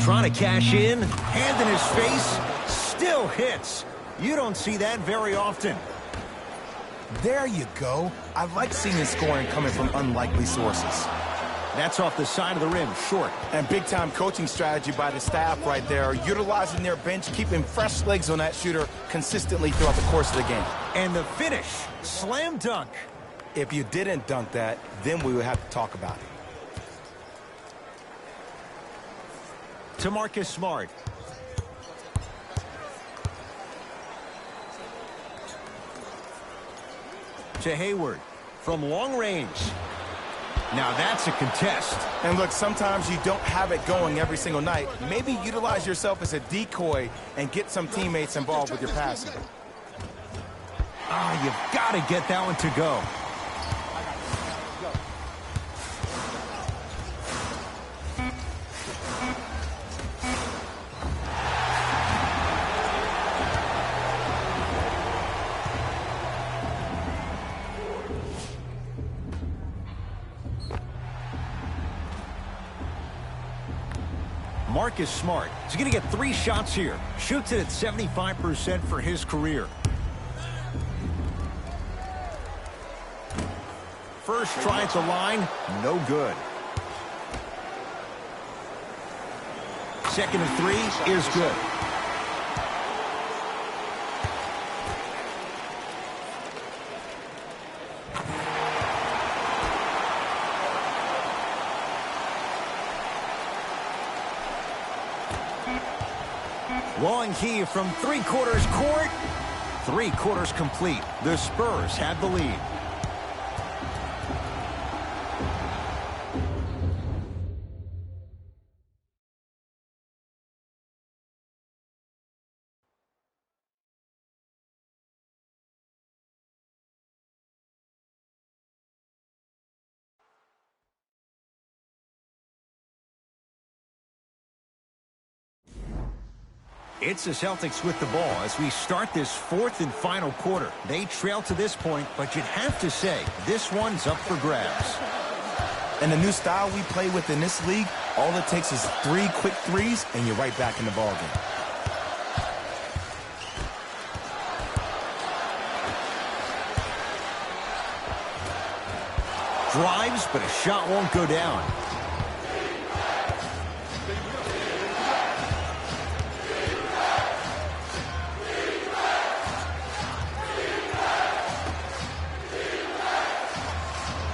Trying to cash in. Hand in his face. Still hits. You don't see that very often. There you go. I like seeing the scoring coming from unlikely sources. That's off the side of the rim, short. And big-time coaching strategy by the staff right there, utilizing their bench, keeping fresh legs on that shooter consistently throughout the course of the game. And the finish, slam dunk. If you didn't dunk that, then we would have to talk about it. To Marcus Smart. To Hayward from long range. Now that's a contest. And look, sometimes you don't have it going every single night. Maybe utilize yourself as a decoy and get some teammates involved with your passing. Ah, you've got to get that one to go. Marcus Smart. He's going to get 3 shots here. Shoots it at 75% for his career. First try at the line, no good. Second and 3 is good. Long key from 3/4 court. 3/4 complete. The Spurs have the lead. It's the Celtics with the ball as we start this 4th and final quarter. They trail to this point, but you'd have to say this one's up for grabs. And the new style we play with in this league, all it takes is 3 quick threes, and you're right back in the ballgame. Drives, but a shot won't go down.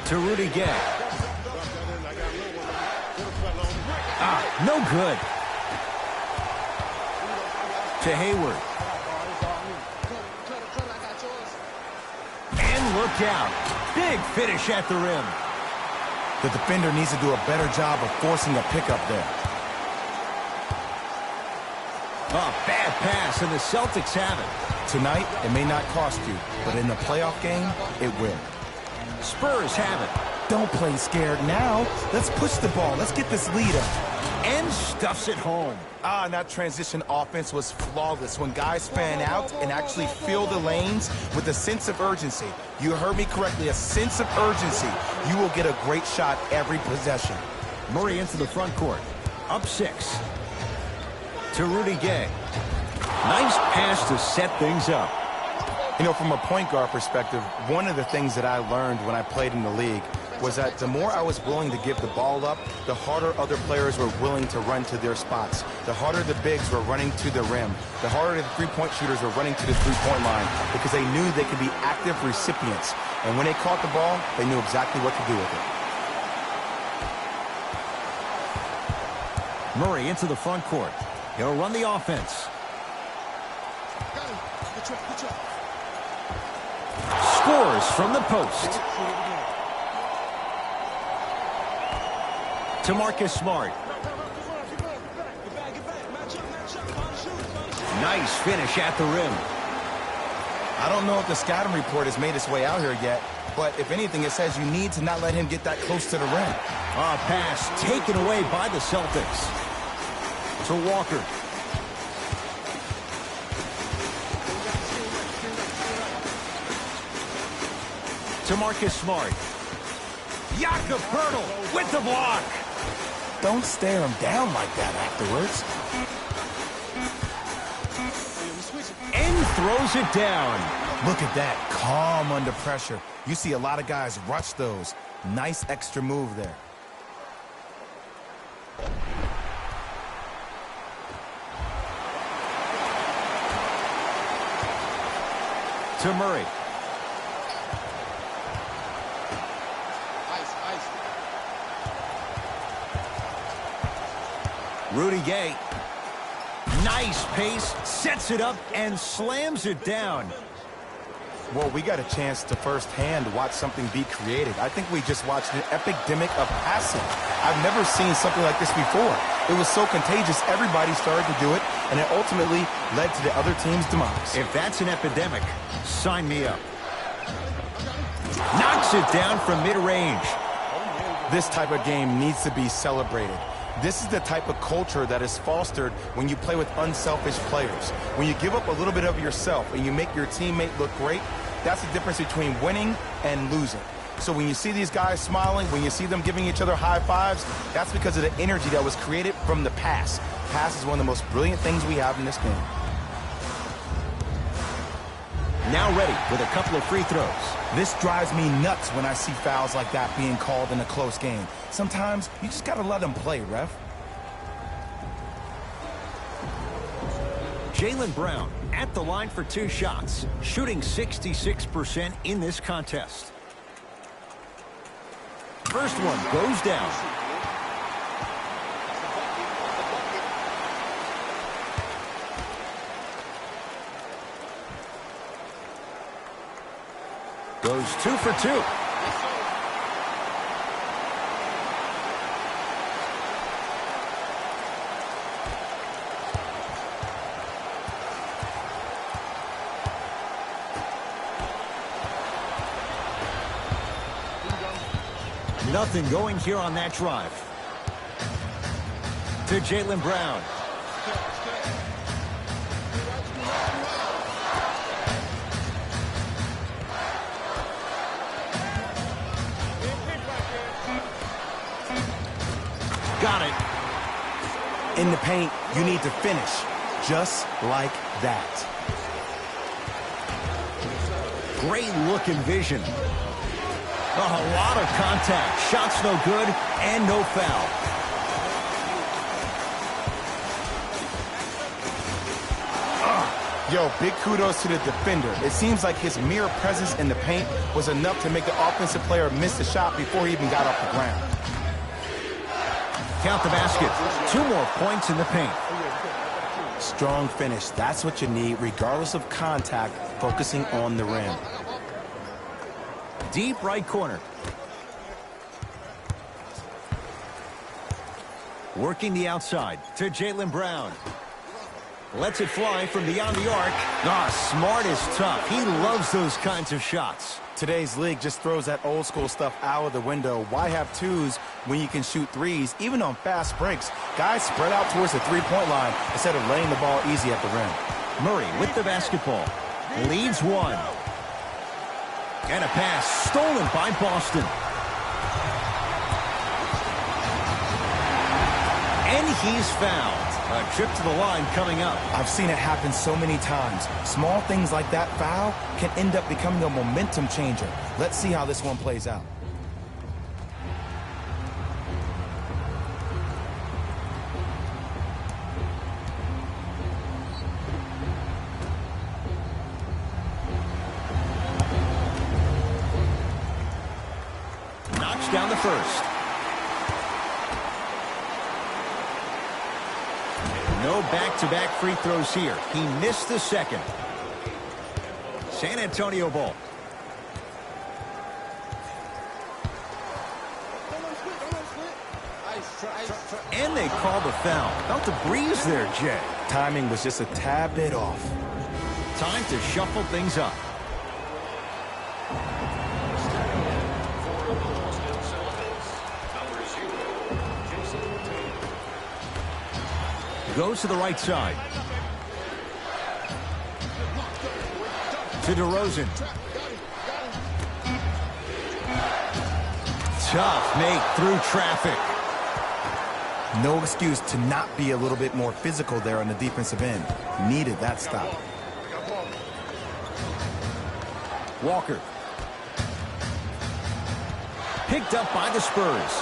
To Rudy Gay. No good. To Hayward. And look out. Big finish at the rim. The defender needs to do a better job of forcing a pickup there. A bad pass, and the Celtics have it. Tonight, it may not cost you, but in the playoff game, it will. Spurs have it. Don't play scared now. Let's push the ball. Let's get this lead up. And stuffs it home. And that transition offense was flawless when guys fan out and actually fill the lanes with a sense of urgency. You heard me correctly, a sense of urgency. You will get a great shot every possession. Murray into the front court. Up 6. To Rudy Gay. Nice pass to set things up. You know, from a point guard perspective, one of the things that I learned when I played in the league was that the more I was willing to give the ball up, the harder other players were willing to run to their spots. The harder the bigs were running to the rim. The harder the three-point shooters were running to the three-point line because they knew they could be active recipients. And when they caught the ball, they knew exactly what to do with it. Murray into the front court. He'll run the offense. Scores from the post. To Marcus Smart. Nice finish at the rim. I don't know if the scouting report has made its way out here yet, but if anything, it says you need to not let him get that close to the rim. A pass taken away by the Celtics. To Walker. To Marcus Smart. Jakob Poeltl with the block. Don't stare him down like that afterwards. And throws it down. Look at that, calm under pressure. You see a lot of guys rush those. Nice extra move there. To Murray. Rudy Gay. Nice pace, sets it up, and slams it down. Well, we got a chance to firsthand watch something be created. I think we just watched an epidemic of passing. I've never seen something like this before. It was so contagious, everybody started to do it, and it ultimately led to the other team's demise. If that's an epidemic, sign me up. Knocks it down from mid-range. This type of game needs to be celebrated. This is the type of culture that is fostered when you play with unselfish players. When you give up a little bit of yourself and you make your teammate look great, that's the difference between winning and losing. So when you see these guys smiling, when you see them giving each other high fives, that's because of the energy that was created from the pass. Pass is one of the most brilliant things we have in this game. Now ready with a couple of free throws. This drives me nuts when I see fouls like that being called in a close game. Sometimes you just got to let them play, ref. Jaylen Brown at the line for 2 shots, shooting 66% in this contest. First one goes down. Goes 2 for 2. Nothing going here on that drive. To Jaylen Brown. Got it. In the paint, you need to finish just like that. Great look and vision. A lot of contact. Shots no good and no foul. Yo, big kudos to the defender. It seems like his mere presence in the paint was enough to make the offensive player miss the shot before he even got off the ground. Count the basket. 2 more points in the paint. Strong finish. That's what you need, regardless of contact, focusing on the rim. Deep right corner. Working the outside to Jaylen Brown. Lets it fly from beyond the arc. Smart is tough. He loves those kinds of shots. Today's league just throws that old school stuff out of the window. Why have 2s when you can shoot 3s, even on fast breaks? Guys spread out towards the three-point line instead of laying the ball easy at the rim. Murray with the basketball. Leads 1. And a pass stolen by Boston. And he's fouled. A trip to the line coming up. I've seen it happen so many times. Small things like that foul can end up becoming a momentum changer. Let's see how this one plays out. Knocks down the first. No back-to-back free throws here. He missed the second. San Antonio ball. And they call the foul. Felt the breeze there, Jay. Timing was just a tad bit off. Time to shuffle things up. Goes to the right side. To DeRozan. Tough make through traffic. No excuse to not be a little bit more physical there on the defensive end. Needed that stop. Walker. Picked up by the Spurs.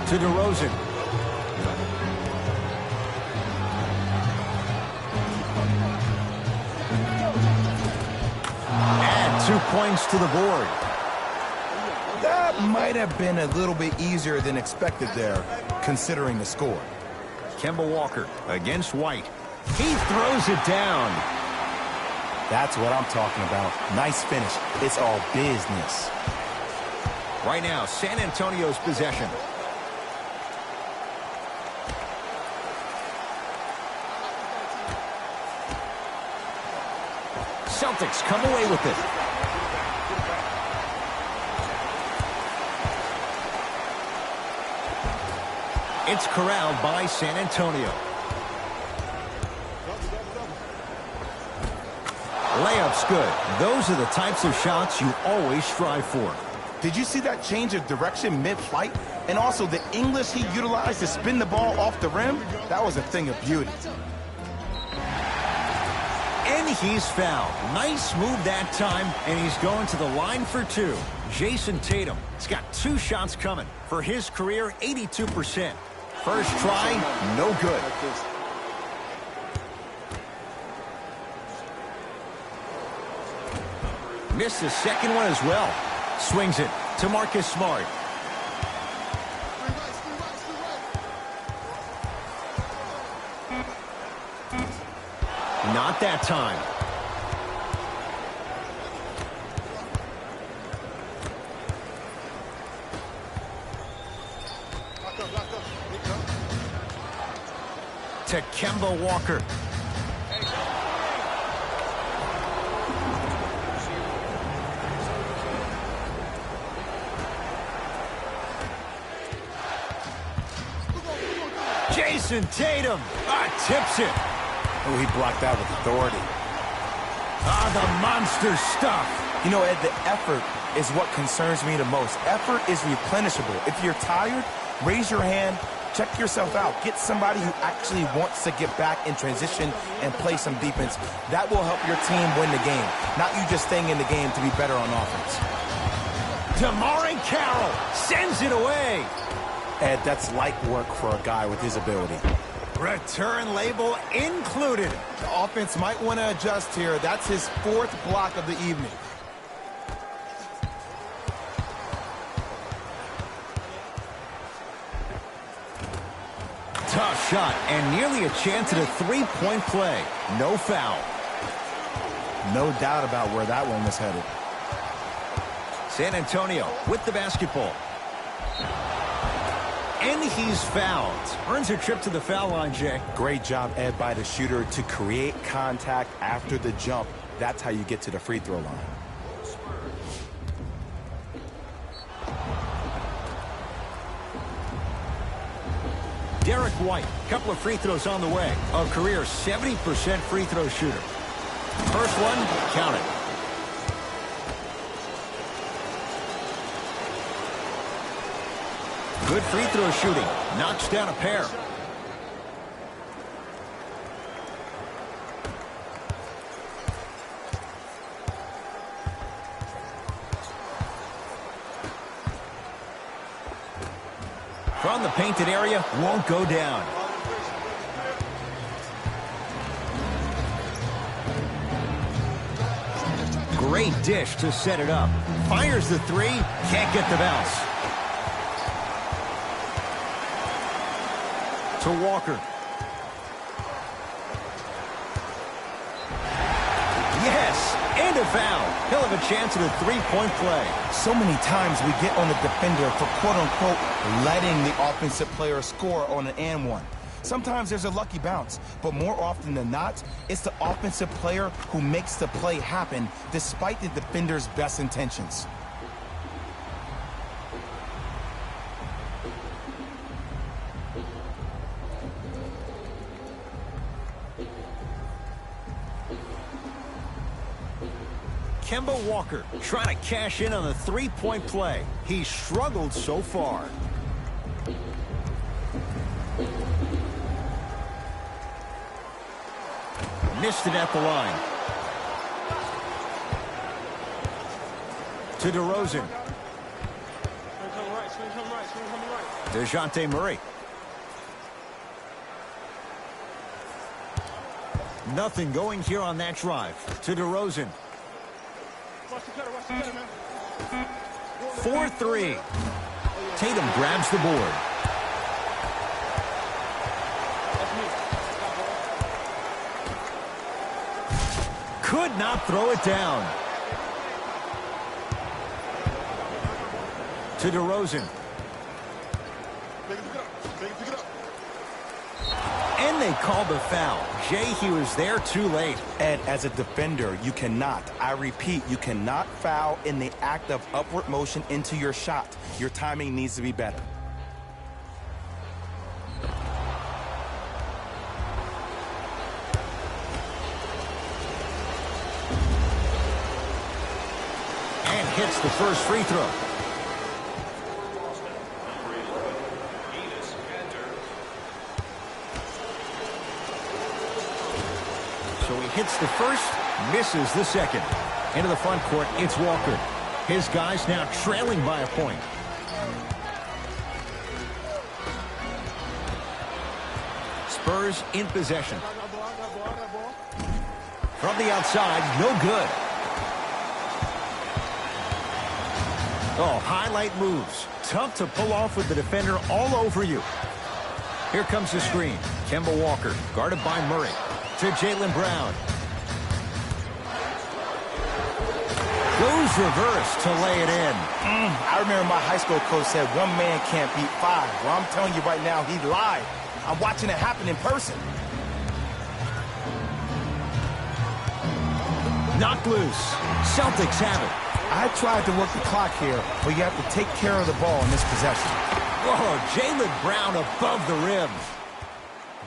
To DeRozan. And 2 points to the board. That might have been a little bit easier than expected there, considering the score. Kemba Walker against White. He throws it down. That's what I'm talking about. Nice finish. It's all business. Right now, San Antonio's possession. Celtics come away with it. It's corralled by San Antonio. Layup's good. Those are the types of shots you always strive for. Did you see that change of direction mid-flight? And also the English he utilized to spin the ball off the rim? That was a thing of beauty. And he's fouled. Nice move that time, and he's going to the line for two. Jason Tatum has got 2 shots coming. For his career, 82%. First try, no good. Missed the second one as well. Swings it to Marcus Smart. Not that time. To Kemba Walker. Jason Tatum tips it. Oh, he blocked that with authority. The monster stuff. You know, Ed, the effort is what concerns me the most. Effort is replenishable. If you're tired, raise your hand, check yourself out. Get somebody who actually wants to get back in transition and play some defense. That will help your team win the game, not you just staying in the game to be better on offense. DeMar Carroll sends it away. Ed, that's light work for a guy with his ability. Return label included. The offense might want to adjust here. That's his 4th block of the evening. Tough shot and nearly a chance at a 3-point play. No foul. No doubt about where that one was headed. San Antonio with the basketball. And he's fouled. Earns a trip to the foul line, Jay. Great job, Ed, by the shooter to create contact after the jump. That's how you get to the free throw line. Derek White, couple of free throws on the way. A career 70% free throw shooter. First one, count it. Good free throw shooting. Knocks down a pair. From the painted area, won't go down. Great dish to set it up. Fires the 3, can't get the bounce. To Walker. Yes, and a foul. He'll have a chance at a 3-point play. So many times we get on the defender for quote-unquote letting the offensive player score on an and one. Sometimes there's a lucky bounce, but more often than not, it's the offensive player who makes the play happen despite the defender's best intentions. Kemba Walker trying to cash in on the 3-point play. He struggled so far. Missed it at the line. To DeRozan. DeJounte Murray. Nothing going here on that drive. To DeRozan. 4-3. Tatum grabs the board. Could not throw it down. To DeRozan. And they called the foul. Jay, he was there too late. Ed, as a defender, you cannot, I repeat, you cannot foul in the act of upward motion into your shot. Your timing needs to be better. hits the first free throw. So he hits the first, misses the second. Into the front court, it's Walker. His guys now trailing by a point. Spurs in possession. From the outside, no good. Oh, highlight moves. Tough to pull off with the defender all over you. Here comes the screen. Kemba Walker, guarded by Murray. To Jaylen Brown. Goes reverse to lay it in. I remember my high school coach said one man can't beat five. Well, I'm telling you right now, he lied. I'm watching it happen in person. Knocked loose. Celtics have it. I tried to work the clock here, but you have to take care of the ball in this possession. Whoa, Jaylen Brown above the rim.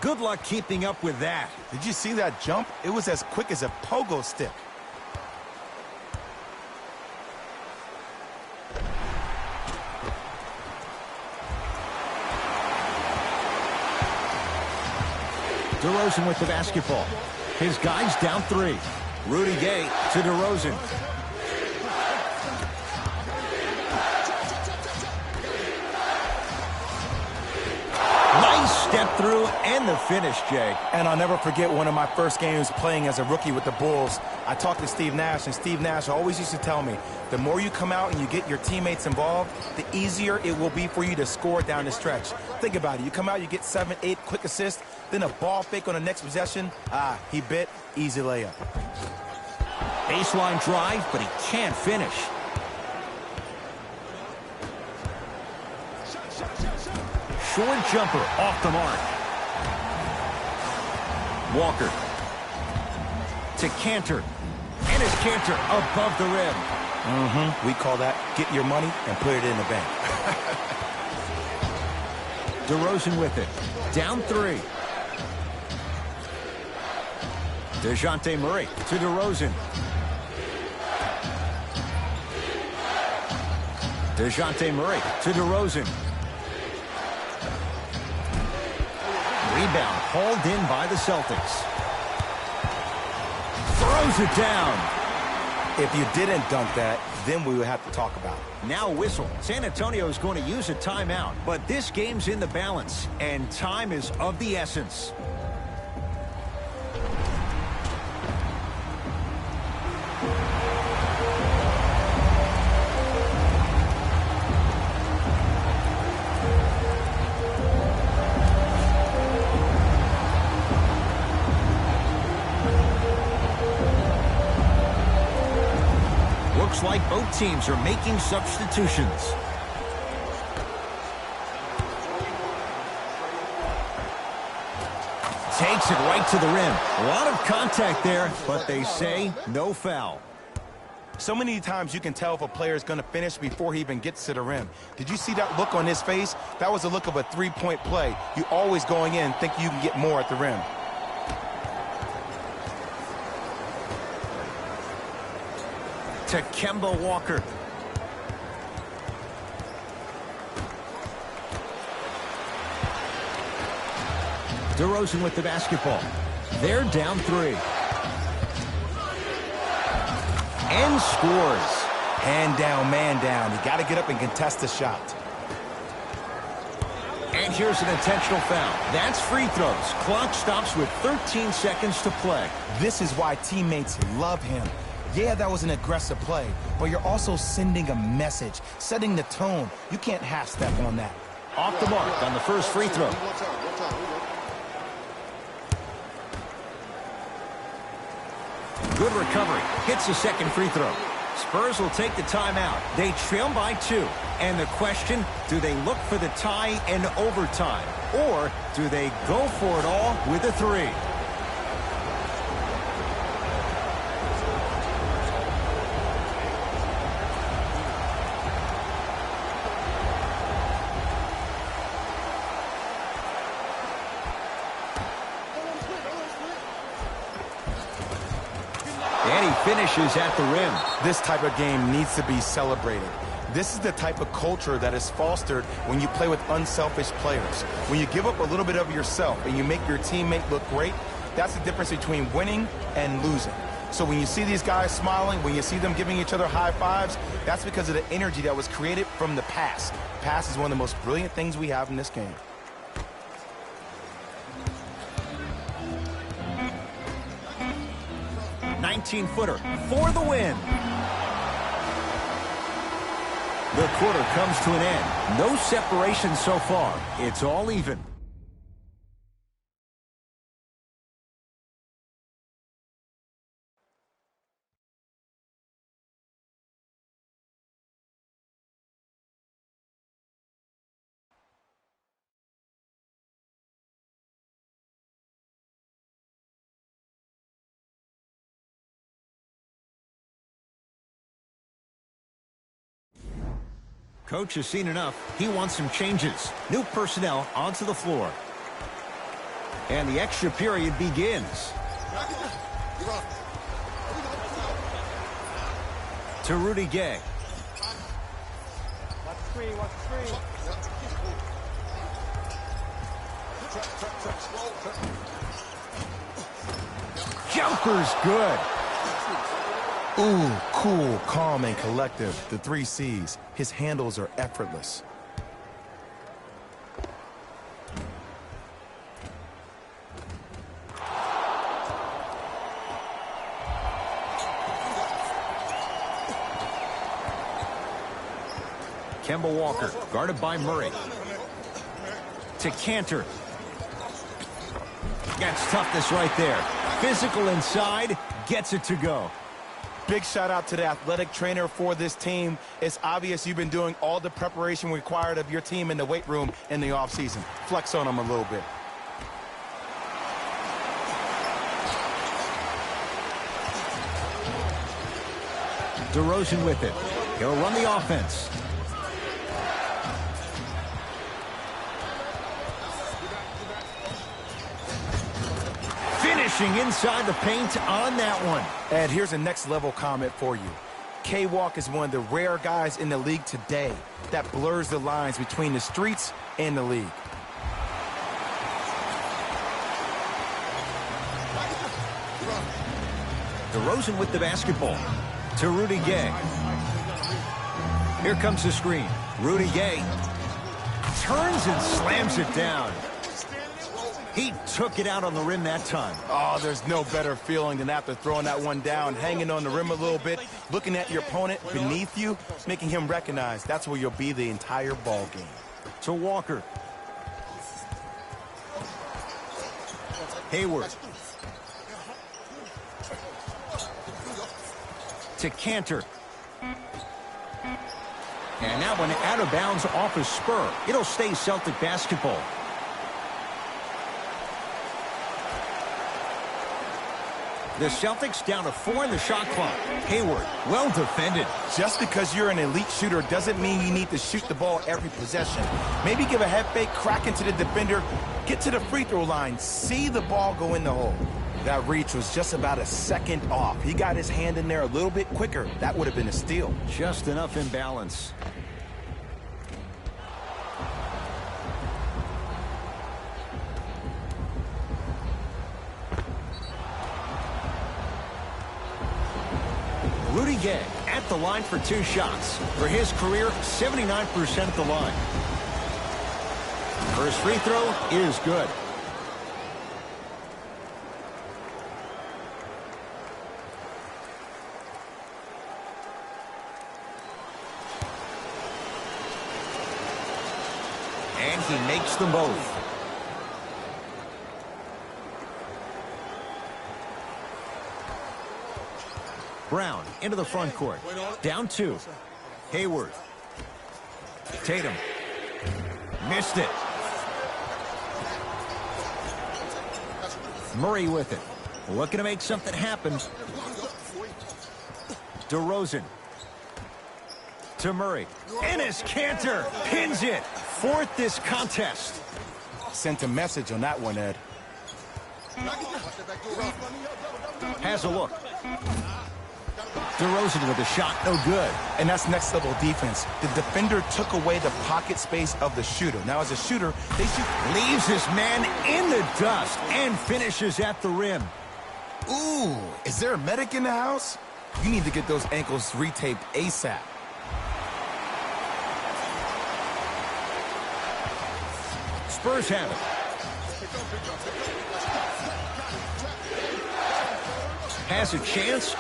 Good luck keeping up with that. Did you see that jump? It was as quick as a pogo stick. DeRozan with the basketball. His guys down three. Rudy Gay to DeRozan. Nice step through and the finish, Jay. And I'll never forget one of my first games playing as a rookie with the Bulls. I talked to Steve Nash, and Steve Nash always used to tell me, the more you come out and you get your teammates involved, the easier it will be for you to score down the stretch. Think about it. You come out, you get 7, 8 quick assists, then a ball fake on the next possession. He bit. Easy layup. Baseline drive, but he can't finish. Short jumper off the mark. Walker to Cantor. And his Cantor above the rim. We call that get your money and put it in the bank. DeRozan with it. Down three. DeJounte Murray to DeRozan. DeJounte Murray to DeRozan. Rebound hauled in by the Celtics. Throws it down. If you didn't dunk that, then we would have to talk about it. Now whistle. San Antonio is going to use a timeout, but this game's in the balance, and time is of the essence. Looks like both teams are making substitutions. Takes it right to the rim. A lot of contact there, but they say no foul. So many times you can tell if a player is going to finish before he even gets to the rim. Did you see that look on his face? That was the look of a three-point play. You always going in think you can get more at the rim. To Kemba Walker. DeRozan with the basketball. They're down three. And scores. Hand down, man down. You got to get up and contest the shot. And here's an intentional foul. That's free throws. Clock stops with 13 seconds to play. This is why teammates love him. Yeah, that was an aggressive play, but you're also sending a message, setting the tone. You can't half-step on that. Off the mark on the first free throw. Good recovery. Hits the second free throw. Spurs will take the timeout. They trail by 2. And the question, do they look for the tie in overtime? Or do they go for it all with a 3? And he finishes at the rim. This type of game needs to be celebrated. This is the type of culture that is fostered when you play with unselfish players. When you give up a little bit of yourself and you make your teammate look great, that's the difference between winning and losing. So when you see these guys smiling, when you see them giving each other high fives, that's because of the energy that was created from the pass. Pass is one of the most brilliant things we have in this game. "19-footer for the win." The quarter comes to an end. No separation so far. It's all even. Coach has seen enough. He wants some changes. New personnel onto the floor. And the extra period begins. To Rudy Gay. Watch the screen, watch the screen. Jumper's good. Ooh, cool, calm, and collective. The 3 C's. His handles are effortless. Kemba Walker, guarded by Murray. To Cantor. That's toughness right there. Physical inside, gets it to go. Big shout out to the athletic trainer for this team. It's obvious you've been doing all the preparation required of your team in the weight room in the offseason. Flex on them a little bit. DeRozan with it. He'll run the offense. Finishing inside the paint on that one. Ed, here's a next level comment for you. K-Walk is one of the rare guys in the league today that blurs the lines between the streets and the league. DeRozan with the basketball. To Rudy Gay. Here comes the screen. Rudy Gay turns and slams it down. He took it out on the rim that time. Oh, there's no better feeling than after throwing that one down, hanging on the rim a little bit, looking at your opponent beneath you, making him recognize that's where you'll be the entire ball game. To Walker. Hayward. To Cantor. And that one out of bounds off his spur. It'll stay Celtic basketball. The Celtics down to 4 in the shot clock. Hayward, well defended. Just because you're an elite shooter doesn't mean you need to shoot the ball every possession. Maybe give a head fake, crack into the defender, get to the free throw line, see the ball go in the hole. That reach was just about a second off. He got his hand in there a little bit quicker. That would have been a steal. Just enough imbalance. Rudy Gay at the line for 2 shots. For his career, 79% at the line. First free throw is good. And he makes them both. Brown into the front court. Down 2. Hayward. Tatum. Missed it. Murray with it. Looking to make something happen. DeRozan. To Murray. Enes Kanter pins it. 4th this contest. Sent a message on that one, Ed. Has a look. DeRozan with a shot, no good. And that's next level defense. The defender took away the pocket space of the shooter. Now as a shooter, they shoot. Leaves his man in the dust and finishes at the rim. Ooh, is there a medic in the house? You need to get those ankles retaped ASAP. Spurs have it. Has a chance.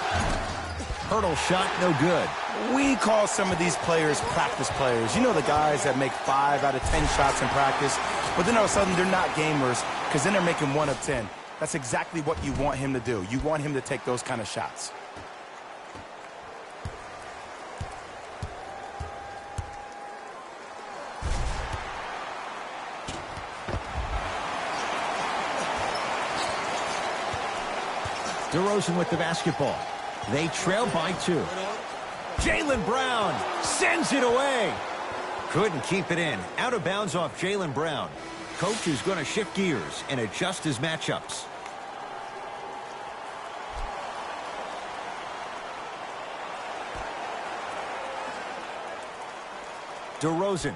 Hurdle shot, no good. We call some of these players practice players. You know, the guys that make 5 out of 10 shots in practice, but then all of a sudden they're not gamers because then they're making 1 of 10. That's exactly what you want him to do. You want him to take those kind of shots. DeRozan with the basketball. They trail by 2. Jaylen Brown sends it away. Couldn't keep it in. Out of bounds off Jaylen Brown. Coach is going to shift gears and adjust his matchups. DeRozan.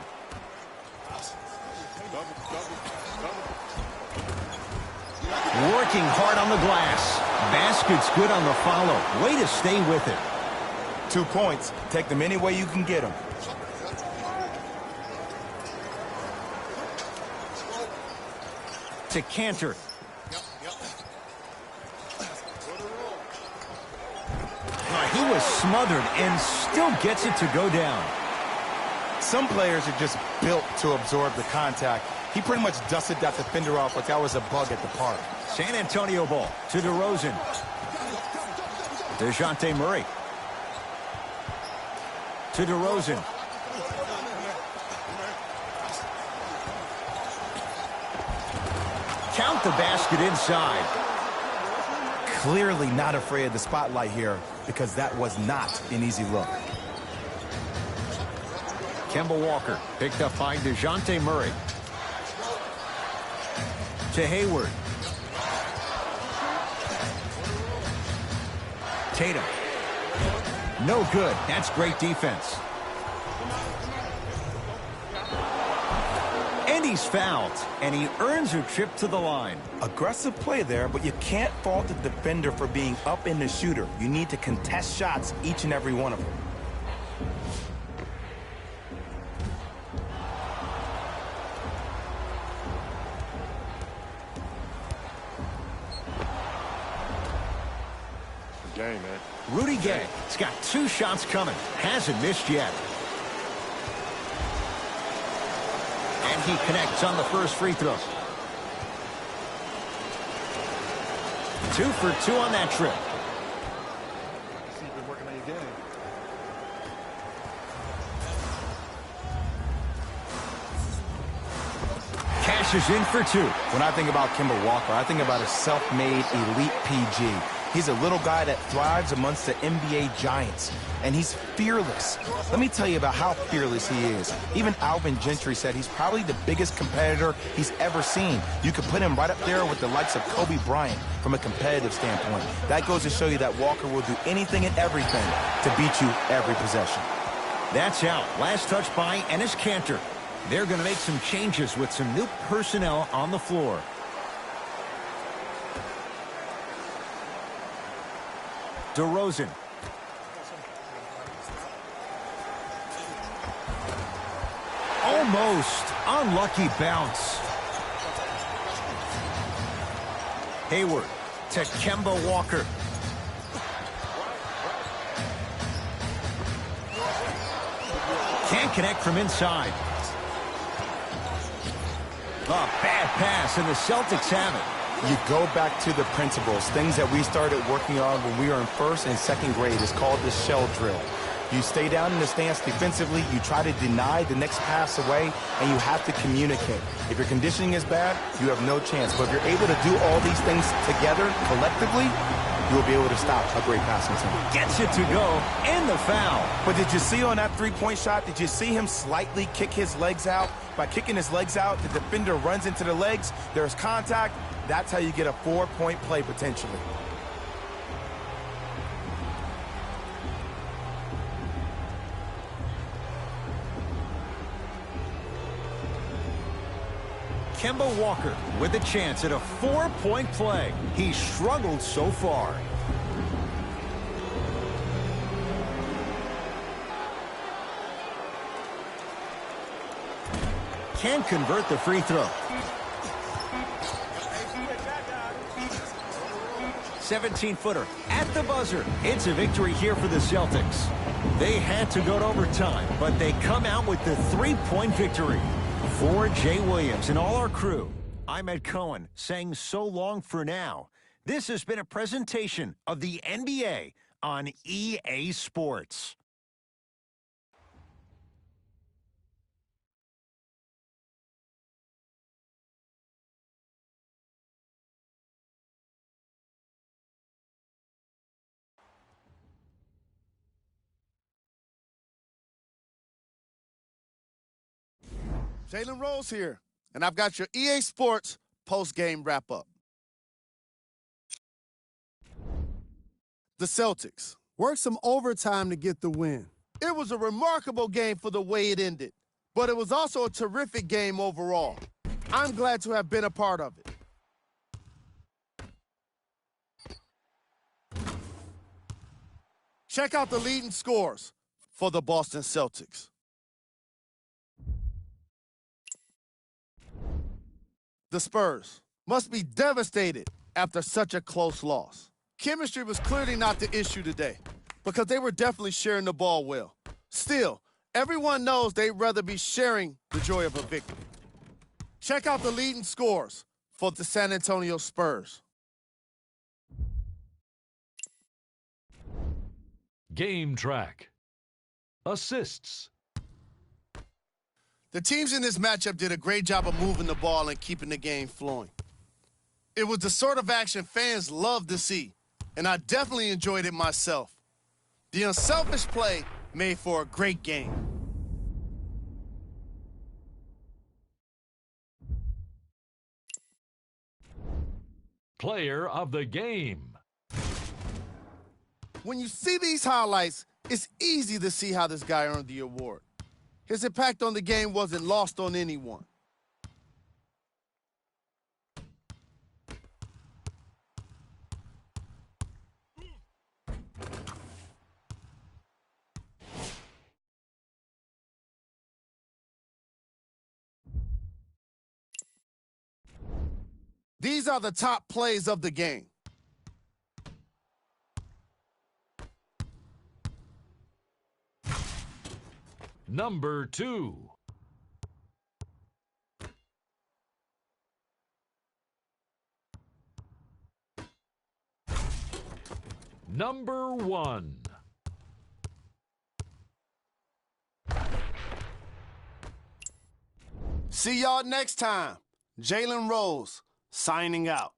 Working hard on the glass. Basket's good on the follow. Way to stay with it. 2 points. Take them any way you can get them. To Cantor. He was smothered and still gets it to go down. Some players are just built to absorb the contact. He pretty much dusted that defender off like that was a bug at the park. San Antonio ball to DeRozan. DeJounte Murray. To DeRozan. Count the basket inside. Clearly not afraid of the spotlight here because that was not an easy look. Kemba Walker picked up by DeJounte Murray. To Hayward. Tatum. No good. That's great defense. And he's fouled, and he earns a trip to the line. Aggressive play there, but you can't fault the defender for being up in the shooter. You need to contest shots, each and every one of them. Game, man. Rudy Gay has got 2 shots coming. Hasn't missed yet. And he connects on the first free throw. 2 for 2 on that trip. See, you've been working on your game. Cashes in for 2. When I think about Kemba Walker, I think about a self-made elite PG. He's a little guy that thrives amongst the NBA giants, and he's fearless. Let me tell you about how fearless he is. Even Alvin Gentry said he's probably the biggest competitor he's ever seen. You could put him right up there with the likes of Kobe Bryant from a competitive standpoint. That goes to show you that Walker will do anything and everything to beat you every possession. That's out. Last touch by Enes Kanter. They're going to make some changes with some new personnel on the floor. DeRozan. Almost unlucky bounce. Hayward to Kemba Walker. Can't connect from inside. A bad pass, and the Celtics have it. You go back to the principles, things that we started working on when we were in 1st and 2nd grade. It's called the shell drill. You stay down in the stance defensively, you try to deny the next pass away, and you have to communicate. If your conditioning is bad, you have no chance. But if you're able to do all these things together, collectively, you'll be able to stop a great passing team. Gets it to go, and the foul. But did you see on that three-point shot, did you see him slightly kick his legs out? By kicking his legs out, the defender runs into the legs, there's contact. That's how you get a 4-point play potentially. Kemba Walker with a chance at a 4-point play. He's struggled so far. Can't convert the free throw. 17-footer at the buzzer. It's a victory here for the Celtics. They had to go to overtime, but they come out with the 3-point victory. For Jay Williams and all our crew, I'm Ed Cohen saying so long for now. This has been a presentation of the NBA on EA Sports. Jalen Rose here, and I've got your EA Sports post-game wrap-up. The Celtics worked some overtime to get the win. It was a remarkable game for the way it ended, but it was also a terrific game overall. I'm glad to have been a part of it. Check out the leading scores for the Boston Celtics. The Spurs must be devastated after such a close loss. Chemistry was clearly not the issue today because they were definitely sharing the ball well. Still, everyone knows they'd rather be sharing the joy of a victory. Check out the leading scores for the San Antonio Spurs. Game track. Assists. The teams in this matchup did a great job of moving the ball and keeping the game flowing. It was the sort of action fans love to see, and I definitely enjoyed it myself. The unselfish play made for a great game. Player of the game. When you see these highlights, it's easy to see how this guy earned the award. His impact on the game wasn't lost on anyone. These are the top plays of the game. Number 2. Number 1. See y'all next time. Jalen Rose signing out.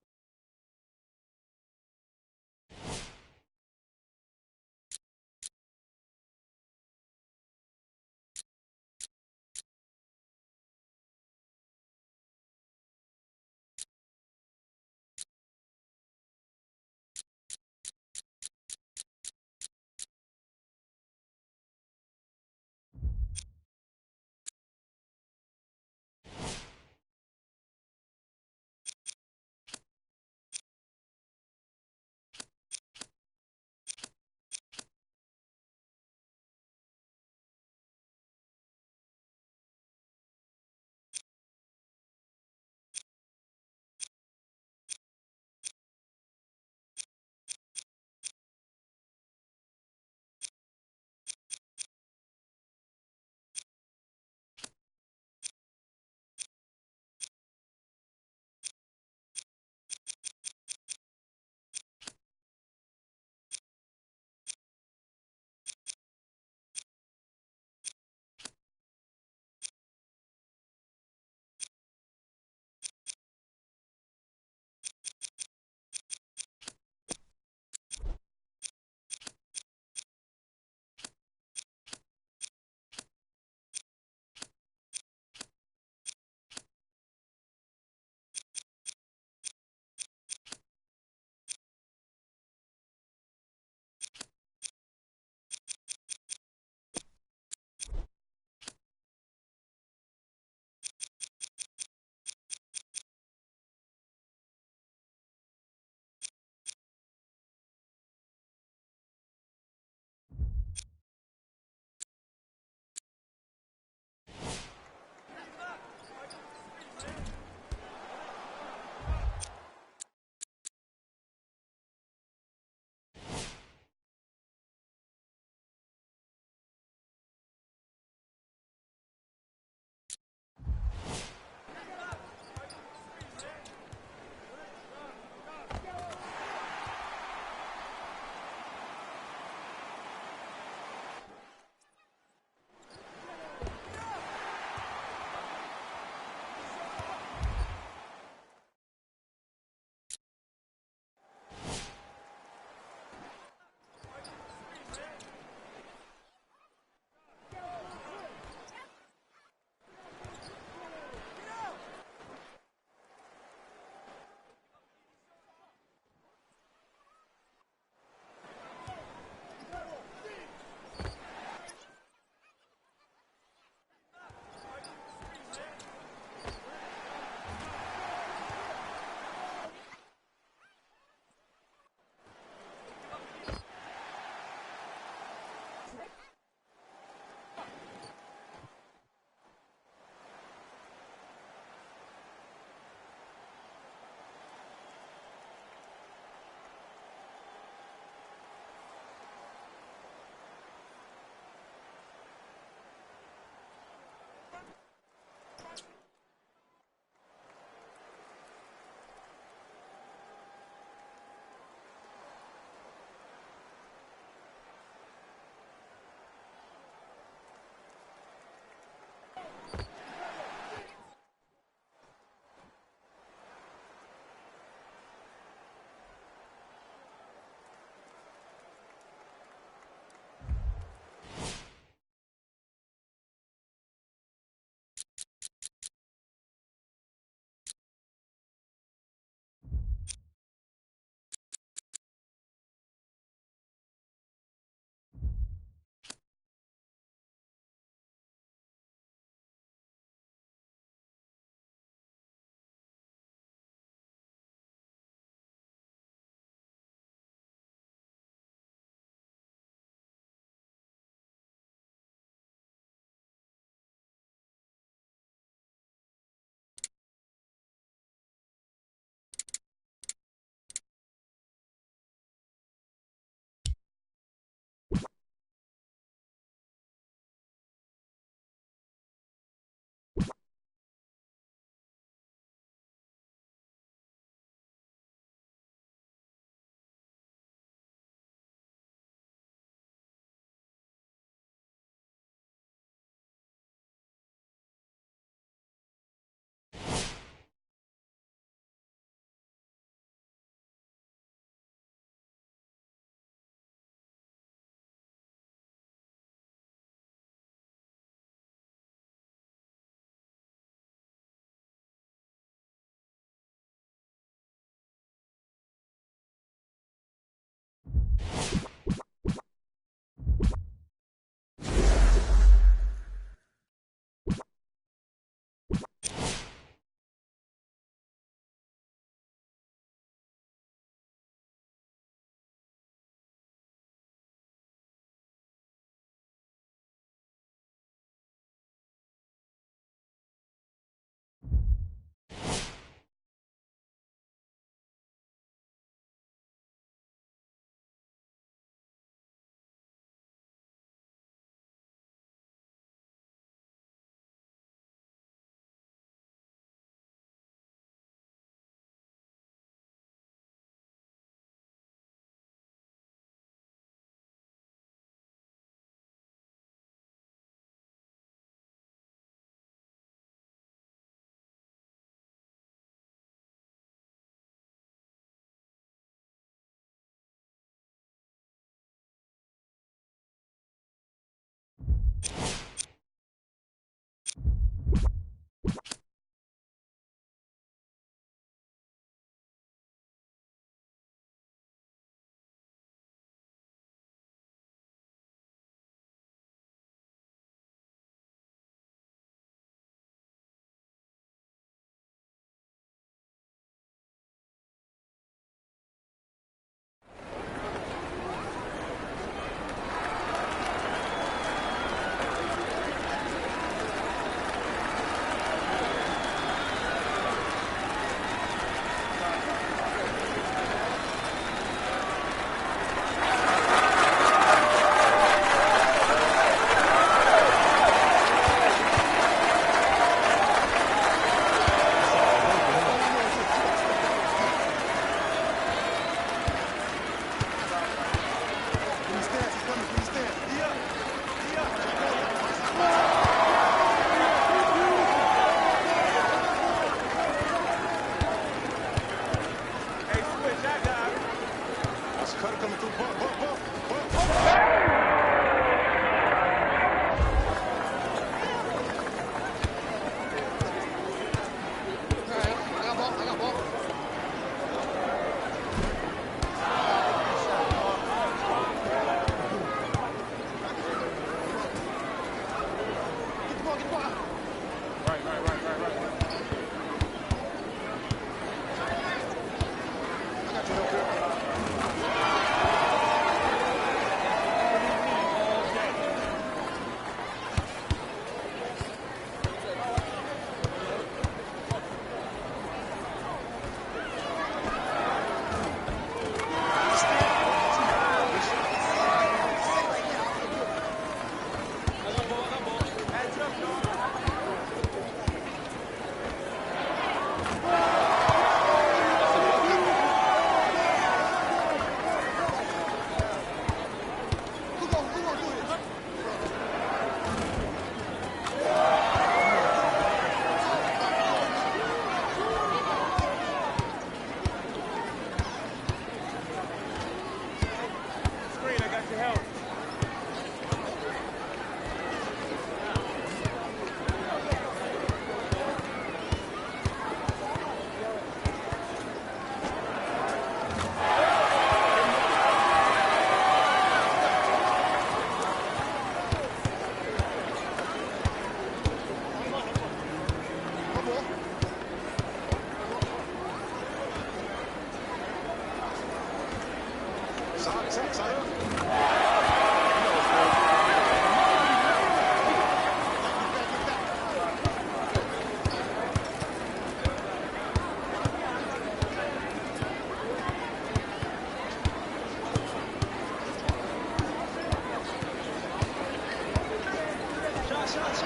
you